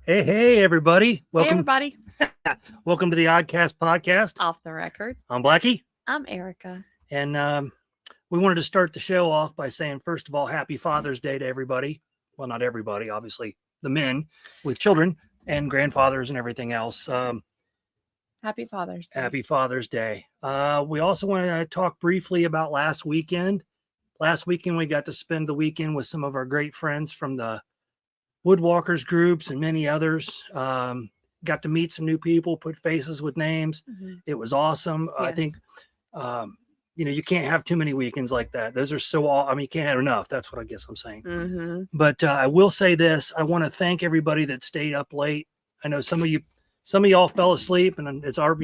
Hey, everybody. Hey, Welcome. everybody. Welcome to the Oddcast podcast. Off the record. I'm Blackie. I'm Erica. And we wanted to start the show off by saying, first of all, happy Father's Day to everybody. Well, not everybody, obviously, the men with children and grandfathers and everything else. Happy Father's Day. Happy Father's Day. We also want to talk briefly about last weekend. Last weekend, we got to spend the weekend with some of our great friends from the Woodwalkers groups and many others. Got to meet some new people, put faces with names. Mhm. It was awesome. I Yes. think, you can't have too many weekends like that. Those are so all, I mean, you can't have enough. That's what I guess I'm saying. Mm-hmm. But I will say this. I want to thank everybody that stayed up late. I know some of y'all fell asleep, and it's our,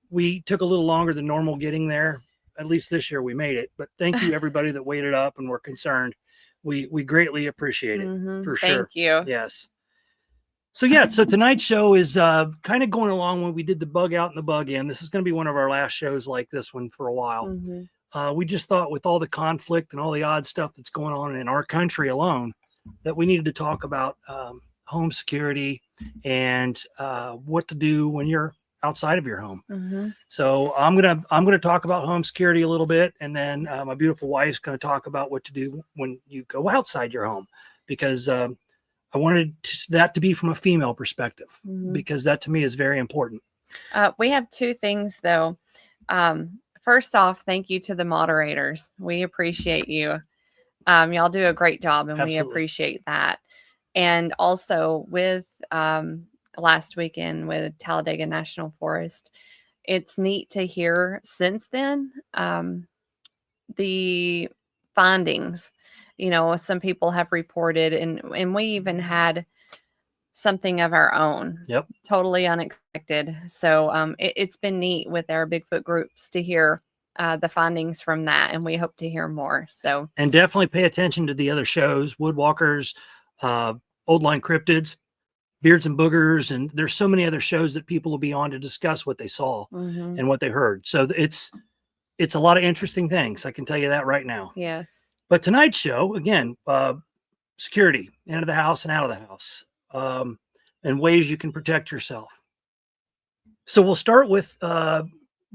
we took a little longer than normal getting there. At least this year we made it. But thank you everybody that waited up and were concerned. We greatly appreciate it for sure. Thank you. Yes. So tonight's show is kind of going along when we did the bug out and the bug in. This is going to be one of our last shows like this one for a while. Mm-hmm. We just thought with all the conflict and all the odd stuff that's going on in our country alone, that we needed to talk about home security and what to do when you're outside of your home. Mm-hmm. So I'm gonna talk about home security a little bit, and then my beautiful wife's going to talk about what to do when you go outside your home, because I wanted that to be from a female perspective, Mm-hmm. because that to me is very important. We have two things, though. First off, thank you to the moderators. We appreciate you. Y'all do a great job, and we Absolutely. appreciate that. And also with last weekend with Talladega National Forest, it's neat to hear since then the findings. Some people have reported, and we even had something of our own. Yep. Totally unexpected. So it's been neat with our Bigfoot groups to hear the findings from that, and we hope to hear more. So, and definitely pay attention to the other shows, Woodwalkers, Old Line Cryptids, Beards and Boogers, and there's so many other shows that people will be on to discuss what they saw and what they heard. So it's a lot of interesting things. I can tell you that right now. Yes. But tonight's show, again, security, into the house and out of the house, and ways you can protect yourself. So we'll start with the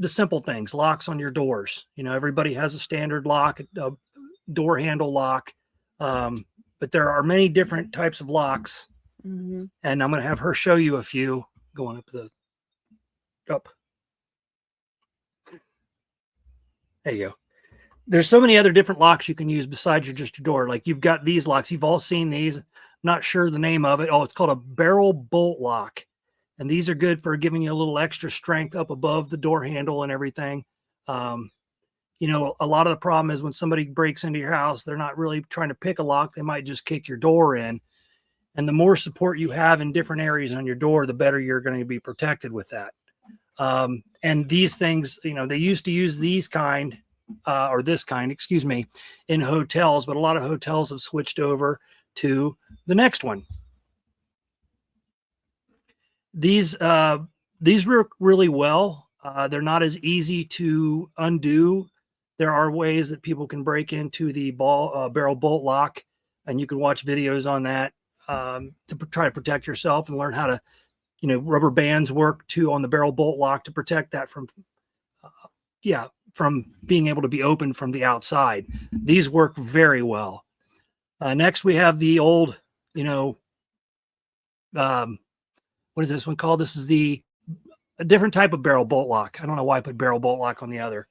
simple things, locks on your doors. Everybody has a standard lock, a door handle lock, but there are many different types of locks. Mm-hmm. And I'm going to have her show you a few going up. There you go. There's so many other different locks you can use besides your door. Like you've got these locks. You've all seen these. Not sure the name of it. Oh, it's called a barrel bolt lock. And these are good for giving you a little extra strength up above the door handle and everything. A lot of the problem is when somebody breaks into your house, they're not really trying to pick a lock. They might just kick your door in. And the more support you have in different areas on your door, the better you're going to be protected with that. And these things, they used to use these kind, or this kind, excuse me, in hotels, but a lot of hotels have switched over to the next one. These work really well. They're not as easy to undo. There are ways that people can break into the barrel bolt lock, and you can watch videos on that to try to protect yourself and learn how to, rubber bands work too on the barrel bolt lock to protect that from being able to be opened from the outside. These work very well. Next, we have the old, what is this one called? This is a different type of barrel bolt lock. I don't know why I put barrel bolt lock on the other,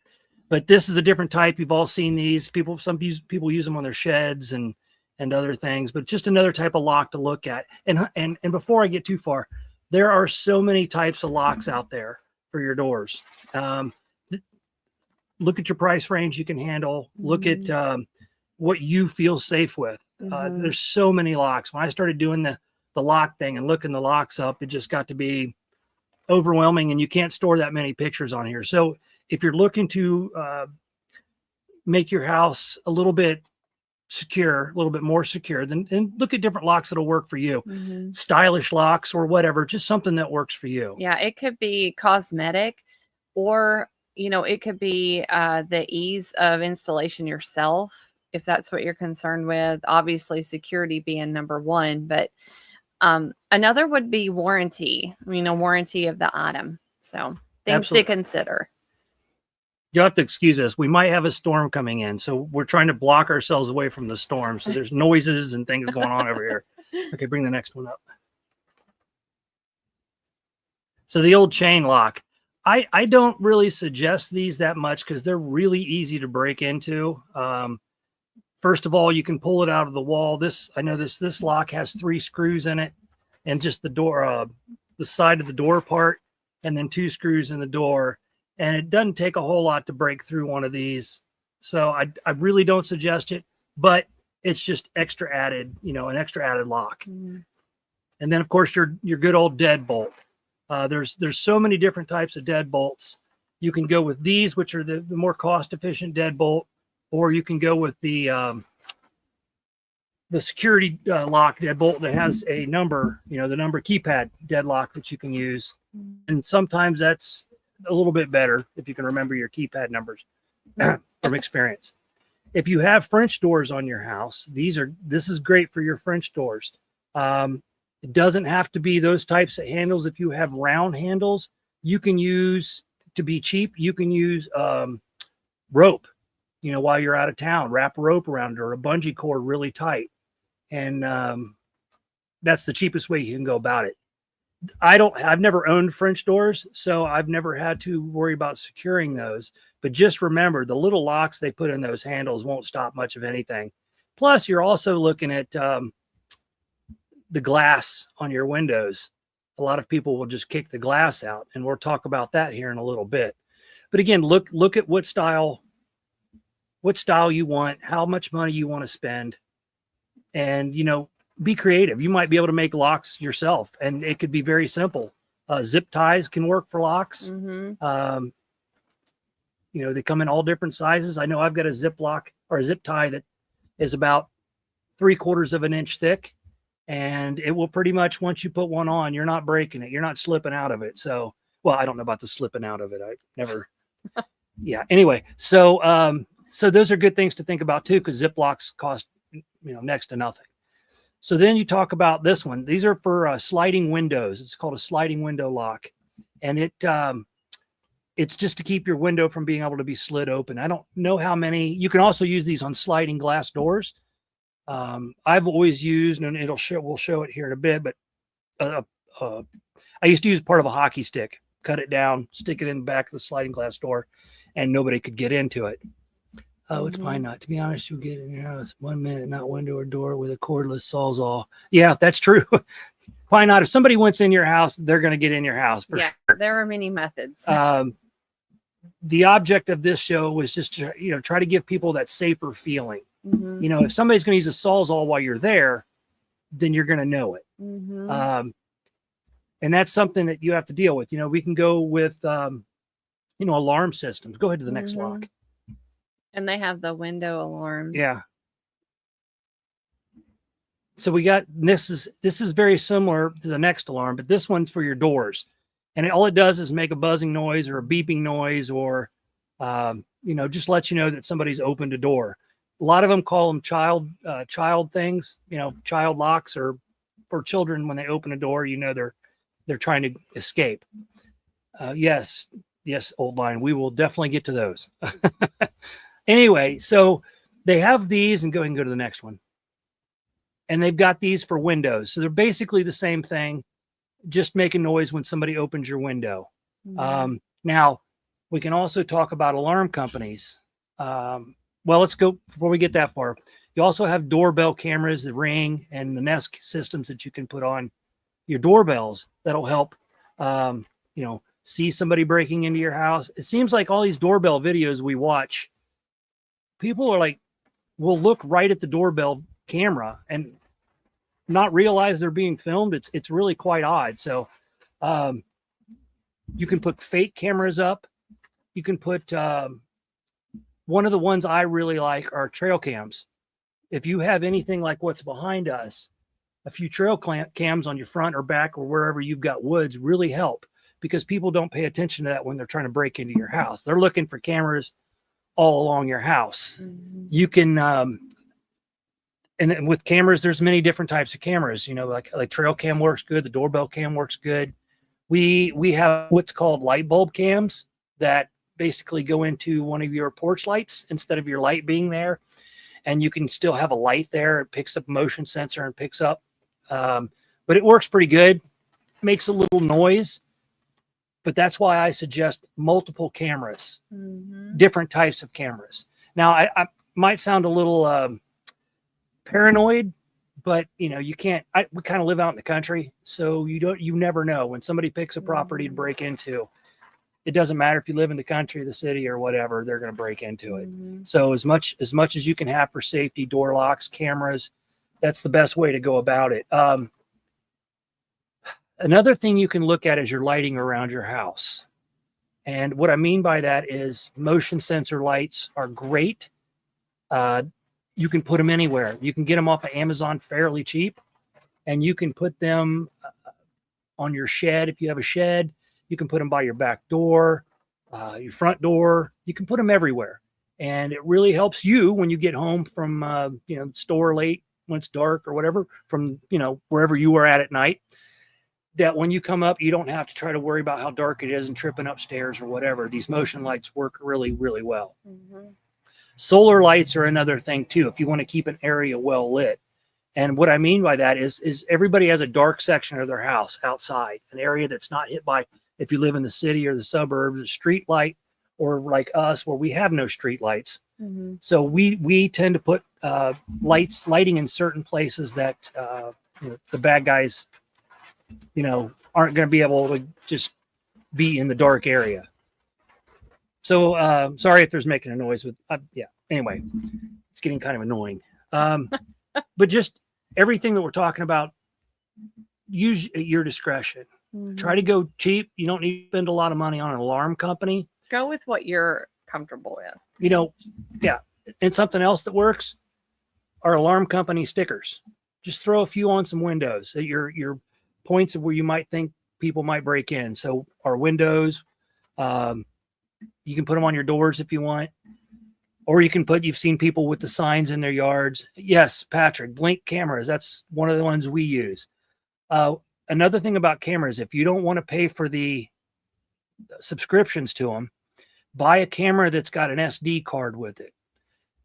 but this is a different type. You've all seen these. Some people use them on their sheds and other things, but just another type of lock to look at. And before I get too far, there are so many types of locks out there for your doors. Look at your price range you can handle. Look at what you feel safe with. There's so many locks. When I started doing the lock thing and looking the locks up, it just got to be overwhelming, and you can't store that many pictures on here. So if you're looking to make your house a little bit secure, a little bit more secure, then look at different locks that'll work for you. Stylish locks or whatever, just something that works for you. Yeah, it could be cosmetic, or it could be the ease of installation yourself, if that's what you're concerned with. Obviously, security being number one, but Another would be warranty. I mean, a warranty of the item. So things Absolutely. to consider. You'll have to excuse us. We might have a storm coming in, so we're trying to block ourselves away from the storm. So there's noises and things going on over here. Okay, bring the next one up. So the old chain lock. I don't really suggest these that much because they're really easy to break into. First of all, you can pull it out of the wall. I know this lock has 3 screws in it, and just the door, the side of the door part, and then 2 screws in the door. And it doesn't take a whole lot to break through one of these. So I really don't suggest it, but it's just extra added, an extra added lock. Mm. And then of course your good old deadbolt. There's so many different types of deadbolts. You can go with these, which are the more cost efficient deadbolt, or you can go with the security lock deadbolt that has a number, the number keypad deadlock that you can use. And sometimes that's a little bit better if you can remember your keypad numbers from experience. If you have French doors on your house, this is great for your French doors. It doesn't have to be those types of handles. If you have round handles, you can use, to be cheap, you can use rope, while you're out of town, wrap rope around it or a bungee cord really tight. And that's the cheapest way you can go about it. I've never owned French doors, so I've never had to worry about securing those. But just remember, the little locks they put in those handles won't stop much of anything. Plus, you're also looking at the glass on your windows. A lot of people will just kick the glass out, and we'll talk about that here in a little bit. But again, look at what style you want, how much money you want to spend, and be creative. You might be able to make locks yourself, and it could be very simple. Zip ties can work for locks. Mm-hmm. They come in all different sizes. I know I've got a zip lock or a zip tie that is about 3/4 of an inch thick, and it will pretty much, once you put one on, you're not breaking it. You're not slipping out of it. So, well, I don't know about the slipping out of it. I never, yeah. Anyway, so those are good things to think about too, because zip locks cost, next to nothing. So then you talk about this one. These are for sliding windows. It's called a sliding window lock. And it's just to keep your window from being able to be slid open. I don't know how many. You can also use these on sliding glass doors. I've always used, and we'll show it here in a bit, but I used to use part of a hockey stick, cut it down, stick it in the back of the sliding glass door, and nobody could get into it. Oh, it's Pine Knot. To be honest, you'll get in your house 1 minute, not window or door, with a cordless Sawzall. Yeah, that's true. Pine Knot. If somebody wants in your house, they're going to get in your house. For sure. There are many methods. The object of this show was just to, try to give people that safer feeling. Mm-hmm. If somebody's going to use a Sawzall while you're there, then you're going to know it. Mm-hmm. And that's something that you have to deal with. We can go with, alarm systems. Go ahead to the next lock. And they have the window alarm. Yeah. So we got, this is very similar to the next alarm, but this one's for your doors. And all it does is make a buzzing noise or a beeping noise, or, just let you know that somebody's opened a door. A lot of them call them child things, child locks, or for children, when they open a door, they're trying to escape. Yes, old line. We will definitely get to those. Anyway, so they have these, and go ahead and go to the next one. And they've got these for windows. So they're basically the same thing, just make a noise when somebody opens your window. Mm-hmm. Now, we can also talk about alarm companies. Well, let's go, before we get that far. You also have doorbell cameras, the Ring and the Nest systems that you can put on your doorbells that'll help, see somebody breaking into your house. It seems like all these doorbell videos we watch, people are like, will look right at the doorbell camera and not realize they're being filmed. It's really quite odd. So you can put fake cameras up. You can put one of the ones I really like are trail cams. If you have anything like what's behind us, a few trail cams on your front or back or wherever you've got woods really help, because people don't pay attention to that when they're trying to break into your house. They're looking for cameras all along your house. Mm-hmm. You can And then with cameras, there's many different types of cameras, like trail cam works good. The doorbell cam works good. We have what's called light bulb cams that basically go into one of your porch lights instead of your light being there. And you can still have a light there. It picks up motion sensor and picks up, but it works pretty good. Makes a little noise, but that's why I suggest multiple cameras, different types of cameras. Now, I might sound a little paranoid, but you can't. We kind of live out in the country, so you never know when somebody picks a property to break into. It doesn't matter if you live in the country, the city, or whatever, they're going to break into it. So as much as you can have for safety, door locks, cameras, that's the best way to go about it. Another thing you can look at is your lighting around your house. And what I mean by that is motion sensor lights are great. You can put them anywhere. You can get them off of Amazon fairly cheap, and you can put them on your shed. If you have a shed, you can put them by your back door, your front door. You can put them everywhere. And it really helps you when you get home from, store late, when it's dark or whatever, from, wherever you are at night, that when you come up, you don't have to try to worry about how dark it is and tripping upstairs or whatever. These motion lights work really, really well. Solar lights are another thing too, if you want to keep an area well lit. And what I mean by that is everybody has a dark section of their house outside, an area that's not hit by, if you live in the city or the suburbs, a street light, or like us where we have no street lights. So we tend to put lighting in certain places that the bad guys aren't going to be able to just be in the dark area. So sorry if there's making a noise with anyway, it's getting kind of annoying. But just everything that we're talking about, use at your discretion. Try to go cheap. You don't need to spend a lot of money on an alarm company. Go with what you're comfortable with. And something else that works are alarm company stickers. Just throw a few on some windows at your points of where you might think people might break in. So our windows, you can put them on your doors if you want, or you've seen people with the signs in their yards. Yes, Patrick, Blink cameras. That's one of the ones we use. Another thing about cameras, if you don't want to pay for the subscriptions to them, buy a camera that's got an SD card with it,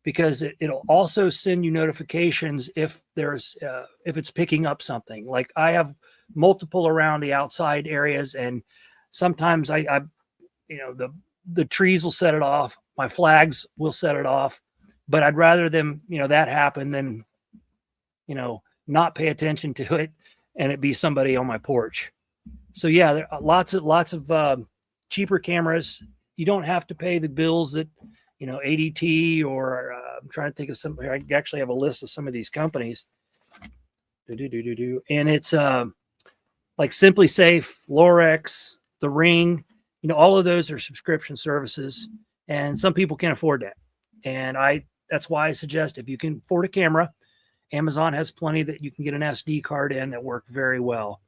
because it'll also send you notifications if it's picking up something. Like I have multiple around the outside areas, and sometimes the trees will set it off. My flags will set it off, but I'd rather them, that happen than, not pay attention to it and it be somebody on my porch. So yeah, there are lots of cheaper cameras. You don't have to pay the bills that, ADT or I'm trying to think of something. I actually have a list of some of these companies. And it's like Simply Safe, Lorex, The Ring. All of those are subscription services, and some people can't afford that. And that's why I suggest, if you can afford a camera, Amazon has plenty that you can get an SD card in that work very well.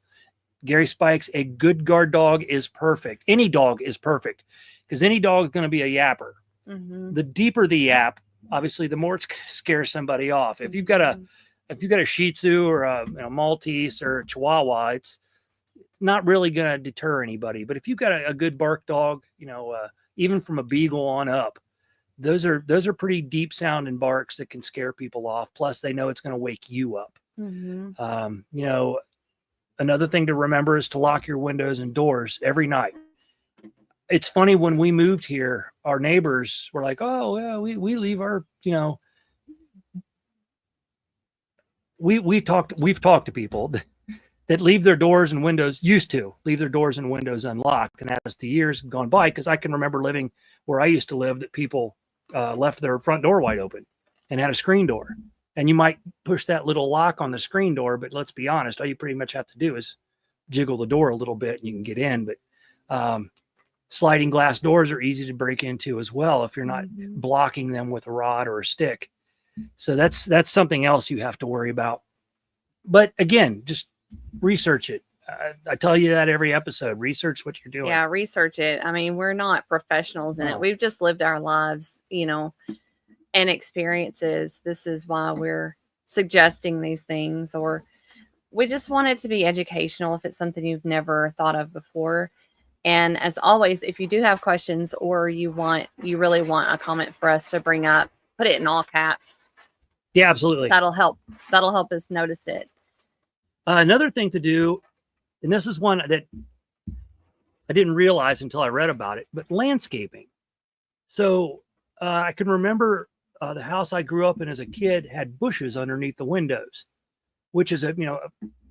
Gary Spikes, a good guard dog is perfect. Any dog is perfect, because any dog is going to be a yapper. The deeper the yap, obviously, the more it scares somebody off. If you've got a Shih Tzu or a Maltese or a Chihuahua, it's not really going to deter anybody. But if you've got a good bark dog, even from a beagle on up, those are pretty deep sounding barks that can scare people off. Plus, they know it's going to wake you up. Another thing to remember is to lock your windows and doors every night. It's funny, when we moved here, our neighbors were like, "Oh, yeah, we leave our, we've talked to people that leave their doors and windows, used to leave their doors and windows unlocked. And as the years have gone by, because I can remember living where I used to live, that people left their front door wide open and had a screen door. And you might push that little lock on the screen door, but let's be honest, all you pretty much have to do is jiggle the door a little bit and you can get in. But sliding glass doors are easy to break into as well if you're not blocking them with a rod or a stick. So that's something else you have to worry about. But again, just research it. I tell you that every episode. Research what you're doing. Yeah, research it. I mean, we're not professionals in it. We've just lived our lives, and experiences. This is why we're suggesting these things, or we just want it to be educational if it's something you've never thought of before. And as always, if you do have questions or you really want a comment for us to bring up, put it in all caps. Yeah, absolutely. That'll help us notice it. Another thing to do, and this is one that I didn't realize until I read about it, but landscaping. So I can remember the house I grew up in as a kid had bushes underneath the windows, which is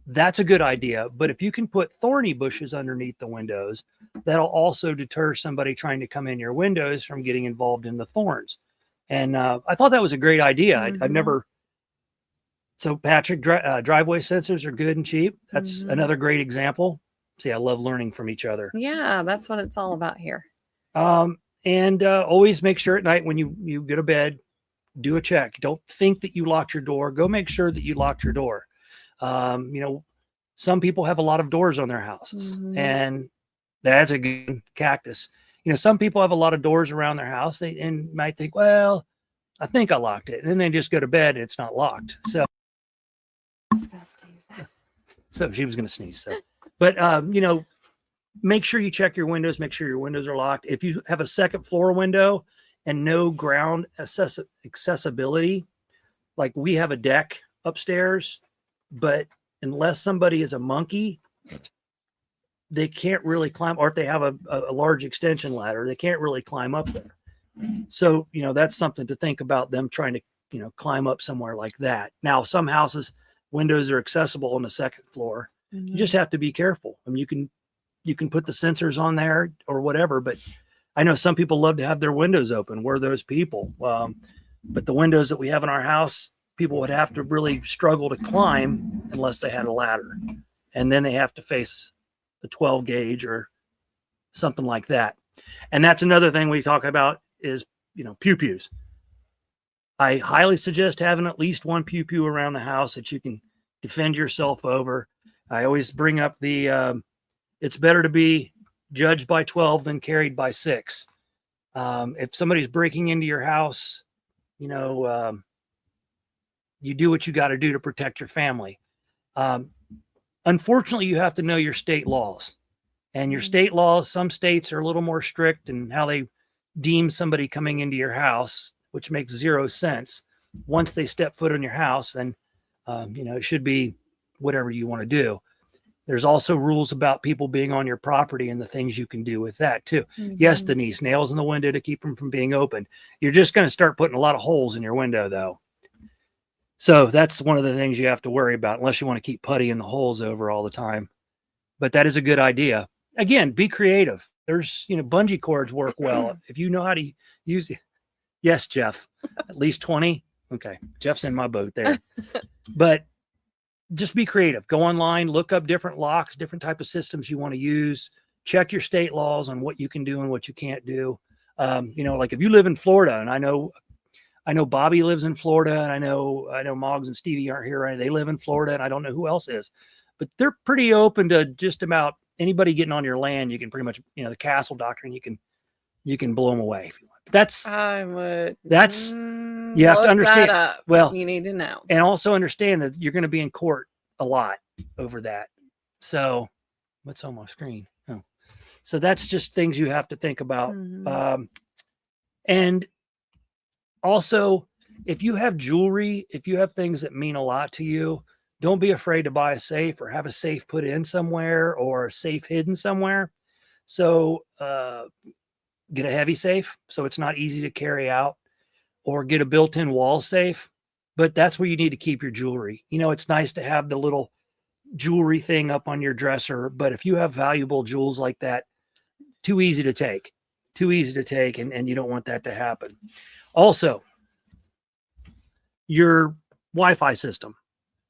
that's a good idea. But if you can put thorny bushes underneath the windows, that'll also deter somebody trying to come in your windows from getting involved in the thorns. And I thought that was a great idea. Mm-hmm. I've never. So Patrick, driveway sensors are good and cheap. That's another great example. See, I love learning from each other. Yeah, that's what it's all about here. And always make sure at night when you go to bed, do a check. Don't think that you locked your door. Go make sure that you locked your door. Some people have a lot of doors on their houses, and that's a good cactus. Some people have a lot of doors around their house and might think, well, I think I locked it. And then they just go to bed and it's not locked. So she was going to sneeze. So, but, make sure you check your windows, make sure your windows are locked. If you have a second floor window and no ground accessibility, like we have a deck upstairs, but unless somebody is a monkey, they can't really climb, or if they have a large extension ladder, they can't really climb up there. So, that's something to think about, them trying to, climb up somewhere like that. Now, some houses, windows are accessible on the second floor. You just have to be careful. I mean, you can put the sensors on there or whatever, but I know some people love to have their windows open. We're those people. But the windows that we have in our house, people would have to really struggle to climb unless they had a ladder. And then they have to face the 12 gauge or something like that. And that's another thing we talk about is, pew-pews. I highly suggest having at least one pew-pew around the house that you can defend yourself over. I always bring up it's better to be judged by 12 than carried by 6. If somebody's breaking into your house, you do what you got to do to protect your family. Unfortunately, you have to know your state laws. And your state laws, some states are a little more strict in how they deem somebody coming into your house, which makes zero sense. Once they step foot on your house, then, it should be whatever you want to do. There's also rules about people being on your property and the things you can do with that too. Yes, Denise, nails in the window to keep them from being open. You're just going to start putting a lot of holes in your window though. So that's one of the things you have to worry about, unless you want to keep puttying the holes over all the time. But that is a good idea. Again, be creative. There's, bungee cords work well. If you know how to use it. Yes, Jeff, at least 20. Okay. Jeff's in my boat there, but just be creative. Go online, look up different locks, different type of systems you want to use, check your state laws on what you can do and what you can't do. Like if you live in Florida, and I know Bobby lives in Florida, and I know Moggs and Stevie aren't here, right? They live in Florida, and I don't know who else is, but they're pretty open to just about anybody getting on your land. You can pretty much, the castle doctrine, you can blow them away if you want. You have to understand. Well, you need to know, and also understand that you're going to be in court a lot over that. So what's on my screen? Oh, so that's just things you have to think about. And also, if you have jewelry, if you have things that mean a lot to you, don't be afraid to buy a safe or have a safe put in somewhere or a safe hidden somewhere. So, get a heavy safe so it's not easy to carry out, or get a built-in wall safe. But that's where you need to keep your jewelry. It's nice to have the little jewelry thing up on your dresser, but if you have valuable jewels like that, too easy to take, and you don't want that to happen. Also, your Wi-Fi system,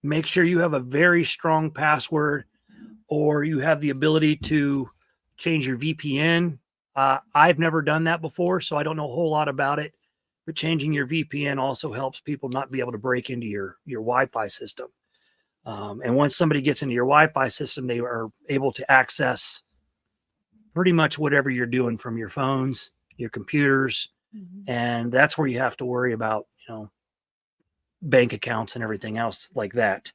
make sure you have a very strong password, or you have the ability to change your VPN. I've never done that before, so I don't know a whole lot about it, but changing your VPN also helps people not be able to break into your Wi-Fi system. And once somebody gets into your Wi-Fi system, they are able to access pretty much whatever you're doing from your phones, your computers. And that's where you have to worry about, bank accounts and everything else like that.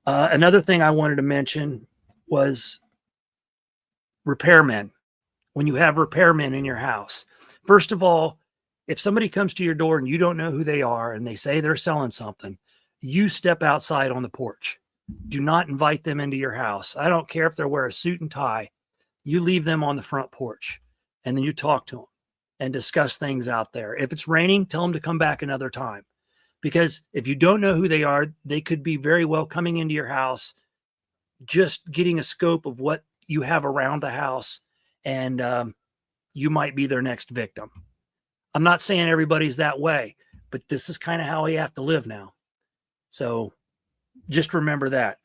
Another thing I wanted to mention was repairmen. When you have repairmen in your house, first of all, if somebody comes to your door and you don't know who they are and they say they're selling something, you step outside on the porch. Do not invite them into your house. I don't care if they're wearing a suit and tie. You leave them on the front porch and then you talk to them and discuss things out there. If it's raining, tell them to come back another time. Because if you don't know who they are, they could be very well coming into your house, just getting a scope of what you have around the house, and you might be their next victim. I'm not saying everybody's that way, but this is kind of how we have to live now. So just remember that.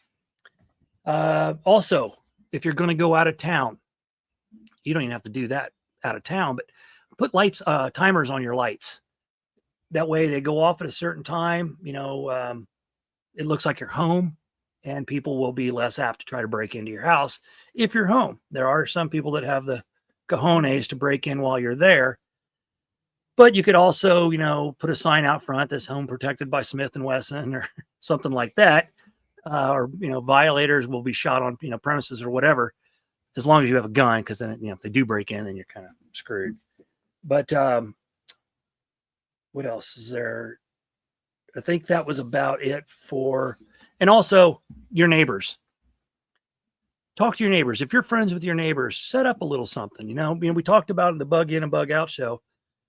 Also, if you're going to go out of town, you don't even have to do that out of town, but put lights, timers on your lights. That way they go off at a certain time. It looks like you're home, and people will be less apt to try to break into your house if you're home. There are some people that have the cojones to break in while you're there. But you could also, put a sign out front that's home protected by Smith & Wesson or something like that. Or violators will be shot on, premises or whatever, as long as you have a gun, because then, if they do break in, then you're kind of screwed. But what else is there? I think that was about it and also your neighbors. Talk to your neighbors. If you're friends with your neighbors, set up a little something. We talked about in the Bug In and Bug Out show.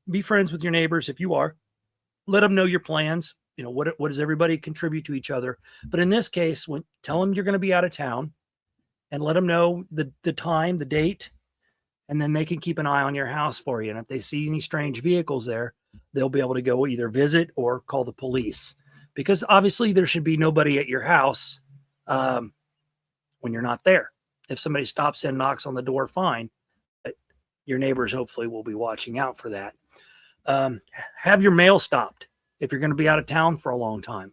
Be friends with your neighbors if you are. Let them know your plans. What does everybody contribute to each other? But in this case, tell them you're going to be out of town, and let them know the time, the date, and then they can keep an eye on your house for you. And if they see any strange vehicles there, they'll be able to go either visit or call the police, because obviously there should be nobody at your house when you're not there. If somebody stops in, knocks on the door, fine. But your neighbors hopefully will be watching out for that. Have your mail stopped if you're going to be out of town for a long time.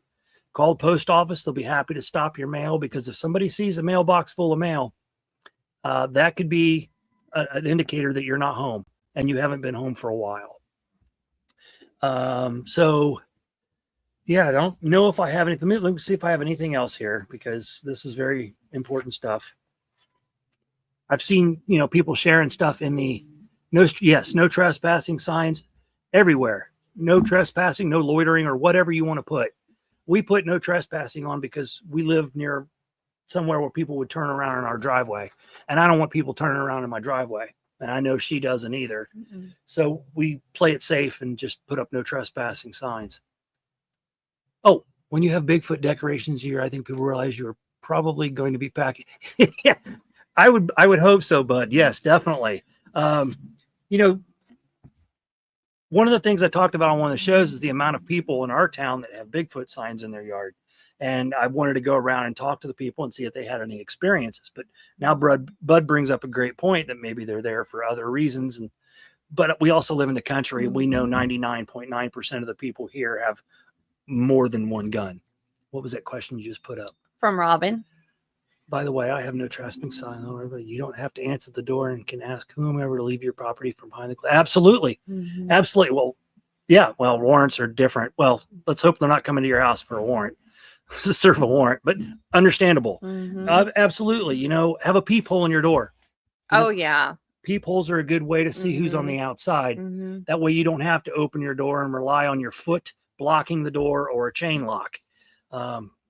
Call the post office. They'll be happy to stop your mail, because if somebody sees a mailbox full of mail, that could be an indicator that you're not home and you haven't been home for a while. So yeah, I don't know if I have anything. Let me see if I have anything else here, because this is very important stuff. I've seen, people sharing stuff in the no trespassing signs everywhere. No trespassing, no loitering, or whatever you want to put. We put no trespassing on because we live near somewhere where people would turn around in our driveway, and I don't want people turning around in my driveway. And I know she doesn't either. Mm-hmm. So we play it safe and just put up no trespassing signs. Oh, when you have Bigfoot decorations here, I think people realize you're probably going to be packing. Yeah, I would hope so, bud. Yes, definitely. One of the things I talked about on one of the shows is the amount of people in our town that have Bigfoot signs in their yard. And I wanted to go around and talk to the people and see if they had any experiences. But now Bud brings up a great point that maybe they're there for other reasons. But we also live in the country, and we know 99.9% of the people here have more than one gun. What was that question you just put up? From Robin. By the way, I have no trespassing sign, however, you don't have to answer the door and can ask whomever to leave your property from behind the glass. Absolutely. Mm-hmm. Absolutely. Well, yeah, warrants are different. Well, let's hope they're not coming to your house for a warrant. To serve a warrant, but understandable. Mm-hmm. Absolutely. Have a peephole in your door. Yeah. Peepholes are a good way to see who's on the outside. Mm-hmm. That way you don't have to open your door and rely on your foot blocking the door or a chain lock.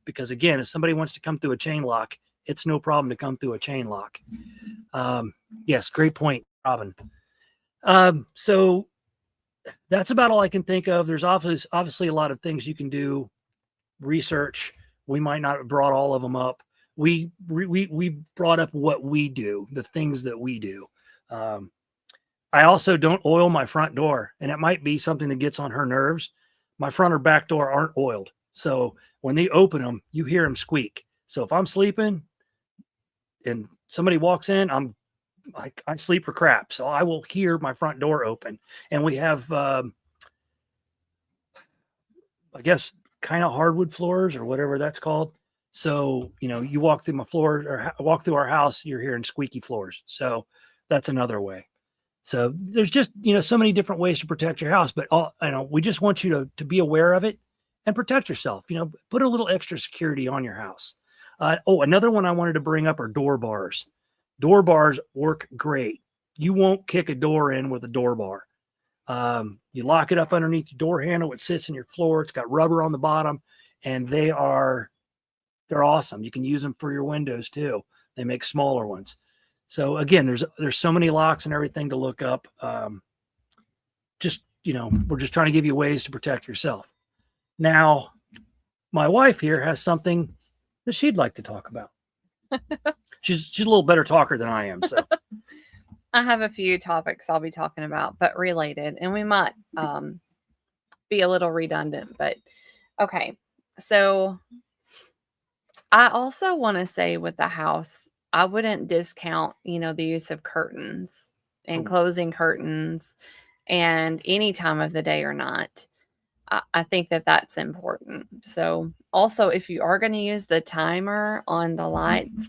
Because again, if somebody wants to come through a chain lock, it's no problem to come through a chain lock. Yes, great point, Robin. So that's about all I can think of. There's obviously a lot of things you can do. Research. We might not have brought all of them up. We brought up what we do, the things that we do. I also don't oil my front door, and it might be something that gets on her nerves. My front or back door aren't oiled, so when they open them, you hear them squeak. So if I'm sleeping and somebody walks in, I sleep for crap, so I will hear my front door open. And we have, I guess, kind of hardwood floors or whatever that's called. So, you walk through my floor or walk through our house, you're hearing squeaky floors. So that's another way. So there's just, so many different ways to protect your house, but we just want you to be aware of it and protect yourself. Put a little extra security on your house. Another one I wanted to bring up are door bars. Door bars work great. You won't kick a door in with a door bar. You lock it up underneath your door handle. It sits in your floor. It's got rubber on the bottom, and they're awesome. You can use them for your windows too. They make smaller ones. So again, there's so many locks and everything to look up. We're just trying to give you ways to protect yourself. Now, my wife here has something that she'd like to talk about. She's a little better talker than I am. So I have a few topics I'll be talking about, but related, and we might be a little redundant, but okay. So I also want to say with the house, I wouldn't discount, the use of curtains and closing curtains and any time of the day or not. I think that that's important. So also, if you are going to use the timer on the lights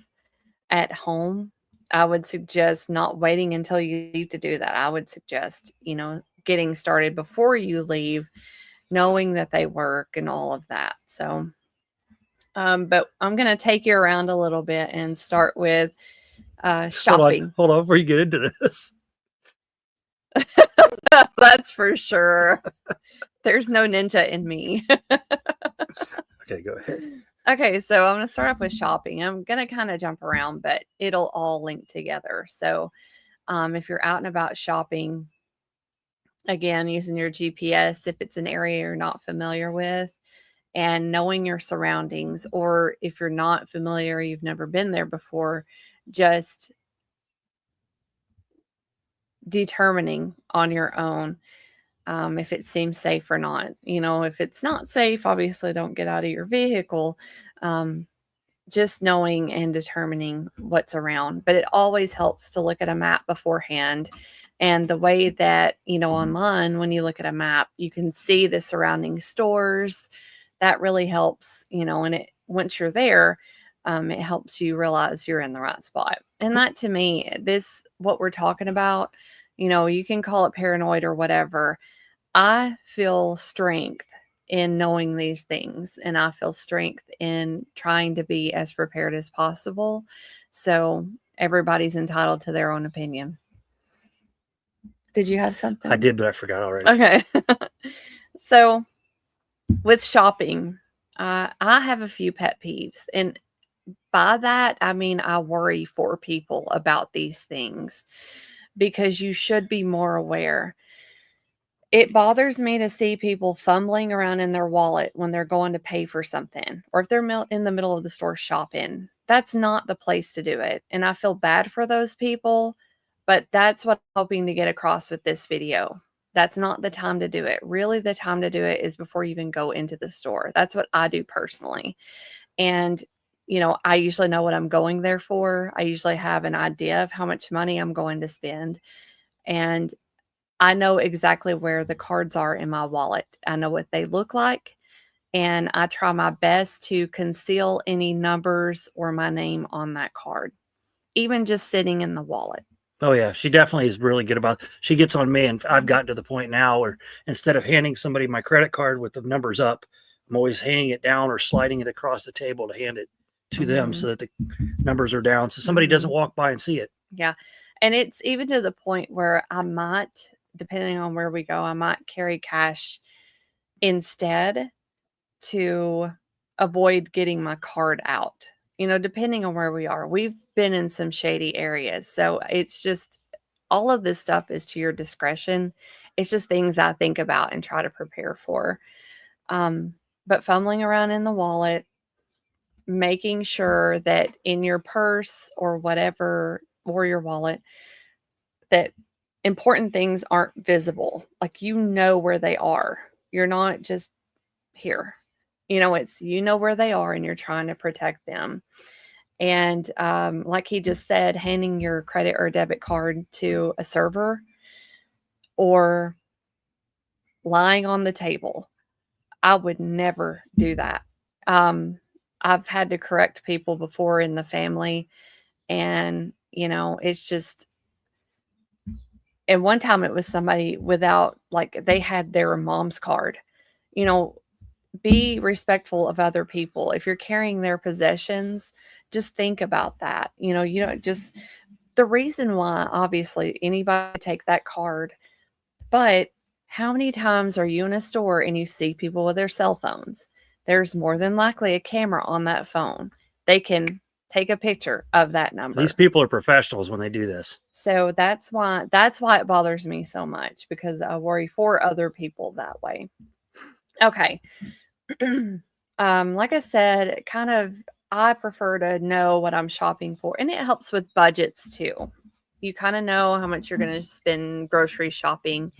at home, I would suggest not waiting until you leave to do that. I would suggest, getting started before you leave, knowing that they work and all of that. So, but I'm going to take you around a little bit and start with shopping. Hold on, before you get into this. That's for sure. There's no ninja in me. Okay, go ahead. Okay, so I'm going to start off with shopping. I'm going to kind of jump around, but it'll all link together. So if you're out and about shopping, again, using your GPS, if it's an area you're not familiar with, and knowing your surroundings, or if you're not familiar, you've never been there before, just determining on your own if it seems safe or not. If it's not safe, obviously don't get out of your vehicle. Just knowing and determining what's around. But it always helps to look at a map beforehand. And the way that, online, when you look at a map, you can see the surrounding stores. That really helps, and once you're there, it helps you realize you're in the right spot. And that, to me, what we're talking about, you can call it paranoid or whatever. I feel strength in knowing these things, and I feel strength in trying to be as prepared as possible. So everybody's entitled to their own opinion. Did you have something? I did, but I forgot already. Okay. So with shopping, I have a few pet peeves, and by that, I mean, I worry for people about these things because you should be more aware. It bothers me to see people fumbling around in their wallet when they're going to pay for something, or if they're in the middle of the store shopping. That's not the place to do it. And I feel bad for those people, but that's what I'm hoping to get across with this video. That's not the time to do it. Really, the time to do it is before you even go into the store. That's what I do personally. And, I usually know what I'm going there for. I usually have an idea of how much money I'm going to spend. And I know exactly where the cards are in my wallet. I know what they look like, and I try my best to conceal any numbers or my name on that card, even just sitting in the wallet. Oh yeah, she definitely is really good about it. She gets on me, and I've gotten to the point now where instead of handing somebody my credit card with the numbers up, I'm always handing it down or sliding it across the table to hand it to them so that the numbers are down, so somebody doesn't walk by and see it. Yeah, and it's even to the point where I might, depending on where we go, I might carry cash instead to avoid getting my card out, depending on where we are. We've been in some shady areas. So it's just, all of this stuff is to your discretion. It's just things I think about and try to prepare for. But fumbling around in the wallet, making sure that in your purse or whatever, or your wallet, that important things aren't visible. Like, where they are. You're not just here. It's, where they are, and you're trying to protect them. And like he just said, handing your credit or debit card to a server or lying on the table. I would never do that. I've had to correct people before in the family, and, it's just, and one time it was somebody without, like, they had their mom's card. be respectful of other people. If you're carrying their possessions, just think about that. You don't just the reason why, obviously, anybody take that card, but how many times are you in a store and you see people with their cell phones? There's more than likely a camera on that phone. They can take a picture of that number. These people are professionals when they do this. So that's why it bothers me so much, because I worry for other people that way. Okay. Like I said, kind of, I prefer to know what I'm shopping for, and it helps with budgets too. You kind of know how much you're going to spend grocery shopping.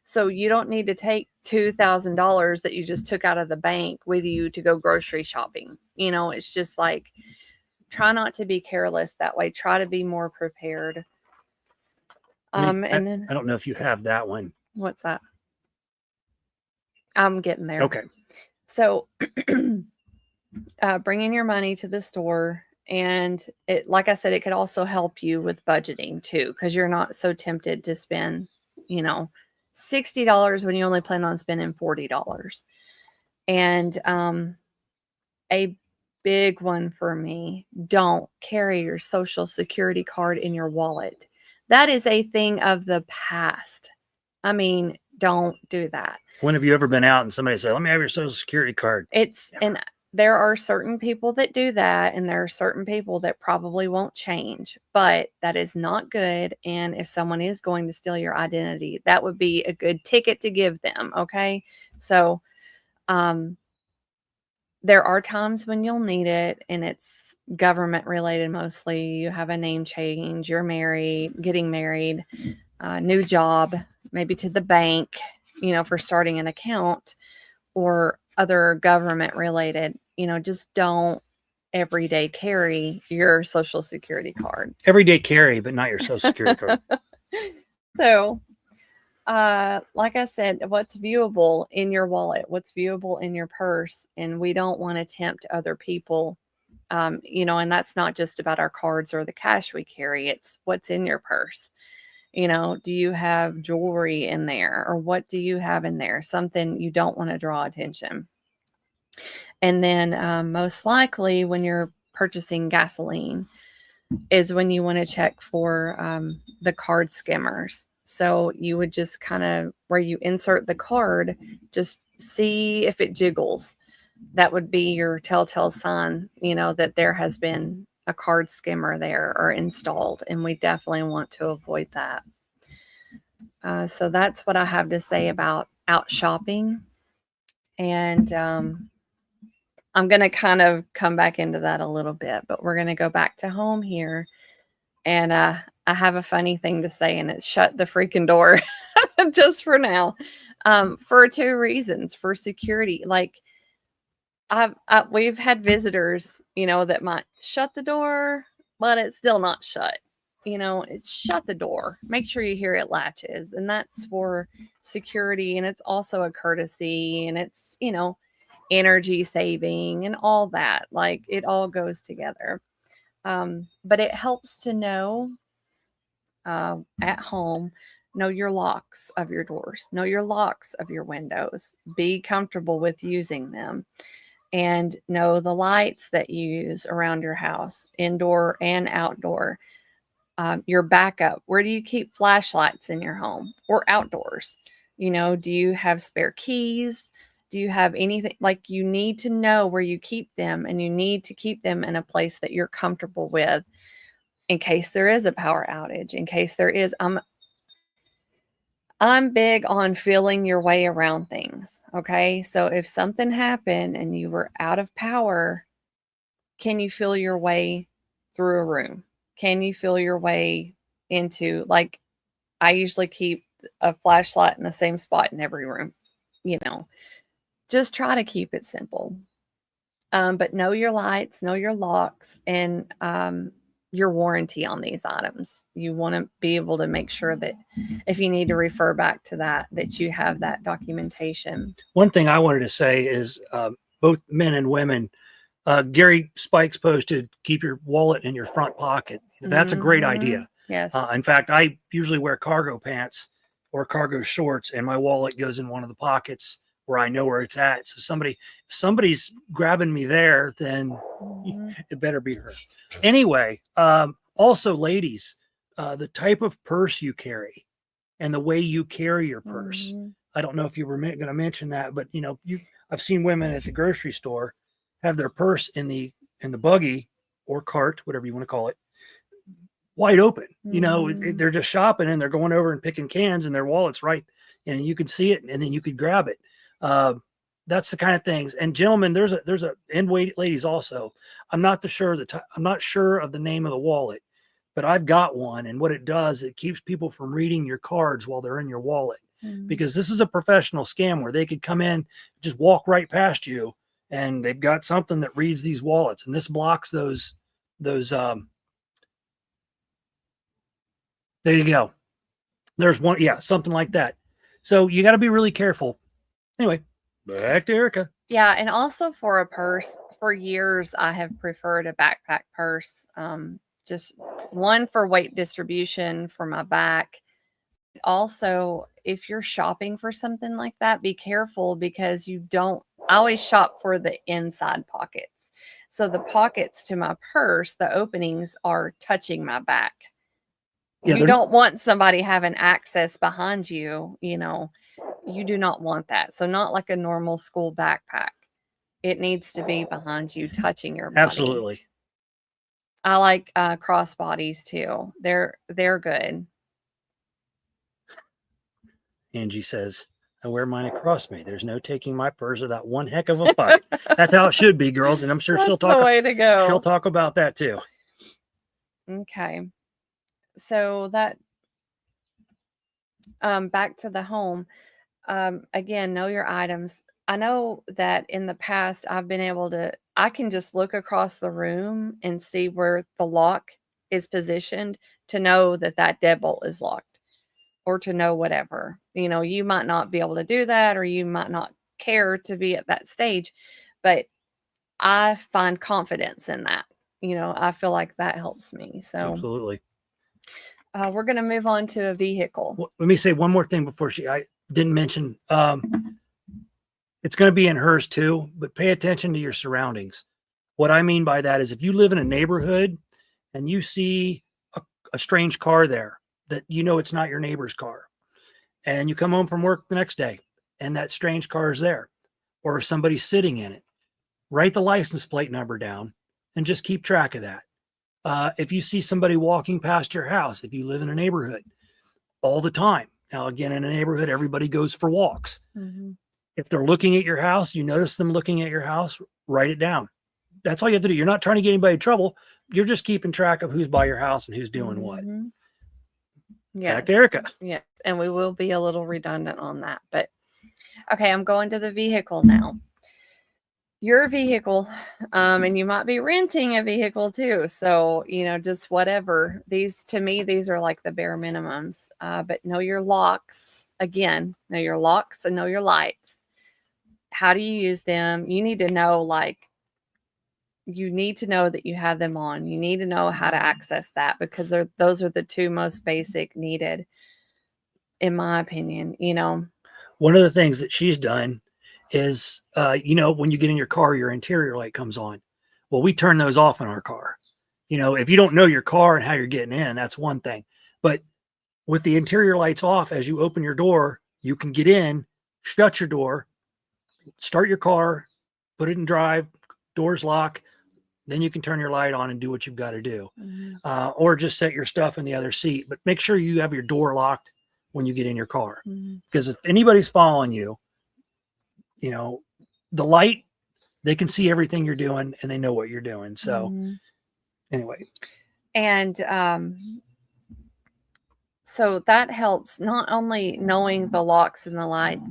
So you don't need to take $2,000 that you just took out of the bank with you to go grocery shopping. It's just like, try not to be careless that way. Try to be more prepared. And then I don't know if you have that one. What's that? I'm getting there. Okay. So bringing your money to the store, and it, like I said, it could also help you with budgeting too, because you're not so tempted to spend, $60 when you only plan on spending $40. And a big one for me, don't carry your Social Security card in your wallet. That is a thing of the past. I mean, don't do that. When have you ever been out and somebody said, "Let me have your Social Security card"? And there are certain people that do that, and there are certain people that probably won't change, but that is not good. And if someone is going to steal your identity, that would be a good ticket to give them. Okay. So, there are times when you'll need it, and it's government related mostly. You have a name change, you're married, getting married, new job, maybe to the bank, for starting an account, or other government related. Just don't everyday carry your Social Security card. Everyday carry, but not your Social Security card. So, like I said, what's viewable in your wallet, what's viewable in your purse, and we don't want to tempt other people. And that's not just about our cards or the cash we carry. It's what's in your purse. Do you have jewelry in there, or what do you have in there? Something you don't want to draw attention. And then most likely when you're purchasing gasoline is when you want to check for the card skimmers. So you would just kind of, where you insert the card, just see if it jiggles. That would be your telltale sign, that there has been a card skimmer there or installed, and we definitely want to avoid that. So that's what I have to say about out shopping. And I'm going to kind of come back into that a little bit, but we're going to go back to home here. And I have a funny thing to say, and it's shut the freaking door just for now, for two reasons. For security, like we've had visitors, that might shut the door, but it's still not shut. It's shut the door. Make sure you hear it latches, and that's for security. And it's also a courtesy, and it's, energy saving and all that. Like, it all goes together. But it helps to know at home, know your locks of your doors, know your locks of your windows, be comfortable with using them, and know the lights that you use around your house, indoor and outdoor. Your backup. Where do you keep flashlights in your home or outdoors? Do you have spare keys? Do you have anything? Like, you need to know where you keep them, and you need to keep them in a place that you're comfortable with in case there is a power outage, in case there is. I'm big on feeling your way around things. Okay. So if something happened and you were out of power, can you feel your way through a room? Can you feel your way into, like, I usually keep a flashlight in the same spot in every room, just try to keep it simple. But know your lights, know your locks, and your warranty on these items. You want to be able to make sure that if you need to refer back to that you have that documentation. One thing I wanted to say is both men and women, Gary Spikes posted, keep your wallet in your front pocket. That's a great idea. Yes. In fact, I usually wear cargo pants or cargo shorts, and my wallet goes in one of the pockets where I know where it's at. So if somebody's grabbing me there, then Mhm. it better be her. Anyway, also ladies, the type of purse you carry and the way you carry your purse. Mhm. I don't know if you were going to mention that, but I've seen women at the grocery store have their purse in the buggy or cart, whatever you want to call it, wide open. Mhm. They're just shopping and they're going over and picking cans and their wallet's right, and you can see it and then you could grab it. That's the kind of things. And gentlemen, there's a and wait, ladies also. I'm not sure of the name of the wallet, but I've got one, and what it does, it keeps people from reading your cards while they're in your wallet, Mhm. because this is a professional scam where they could come in, just walk right past you, and they've got something that reads these wallets, and this blocks those. There you go. There's one, yeah, something like that. So you got to be really careful. Anyway, back to Erica. Yeah, and also for a purse, for years I have preferred a backpack purse. Just one for weight distribution for my back. Also, if you're shopping for something like that, be careful because I always shop for the inside pockets. So the pockets to my purse, the openings are touching my back. Yeah, You don't want somebody having access behind you, you do not want that. So not like a normal school backpack. It needs to be behind you, touching your body. absolutely. I like crossbodies too. They're good. Angie says, I wear mine across me. There's no taking my purse without one heck of a fight. That's how it should be, girls. And I'm sure That's she'll the way to go. She'll talk about that too. Okay. So that back to the home. Again, know your items. I know that in the past I can just look across the room and see where the lock is positioned to know that deadbolt is locked, or to know whatever. You might not be able to do that, or you might not care to be at that stage, but I find confidence in that. I feel like that helps me. So Absolutely. we're going to move on to a vehicle. Well, let me say one more thing before I didn't mention. It's going to be in hers too, but pay attention to your surroundings. What I mean by that is if you live in a neighborhood and you see a strange car there that it's not your neighbor's car, and you come home from work the next day and that strange car is there, or if somebody's sitting in it, write the license plate number down and just keep track of that. If you see somebody walking past your house, if you live in a neighborhood all the time, now again, in a neighborhood, everybody goes for walks. Mm-hmm. If they're looking at your house, you notice them looking at your house, write it down. That's all you have to do. You're not trying to get anybody in trouble. You're just keeping track of who's by your house and who's doing what. Yeah. Back to Erica. Yeah. And we will be a little redundant on that. But okay, I'm going to the vehicle now. Your vehicle, and you might be renting a vehicle too. So, just whatever. These are like the bare minimums. But know your locks. Again, know your locks and know your lights. How do you use them? You need to know, you need to know that you have them on. You need to know how to access that, because those are the two most basic needed, in my opinion. One of the things that she's done is, when you get in your car, your interior light comes on. Well, we turn those off in our car. If you don't know your car and how you're getting in, that's one thing. But with the interior lights off, as you open your door, you can get in, shut your door, start your car, put it in drive, doors lock, then you can turn your light on and do what you've got to do. Mm-hmm. Or just set your stuff in the other seat. But make sure you have your door locked when you get in your car. Mm-hmm. Because if anybody's following you, the light, they can see everything you're doing and they know what you're doing. So anyway. And so that helps, not only knowing the locks and the lights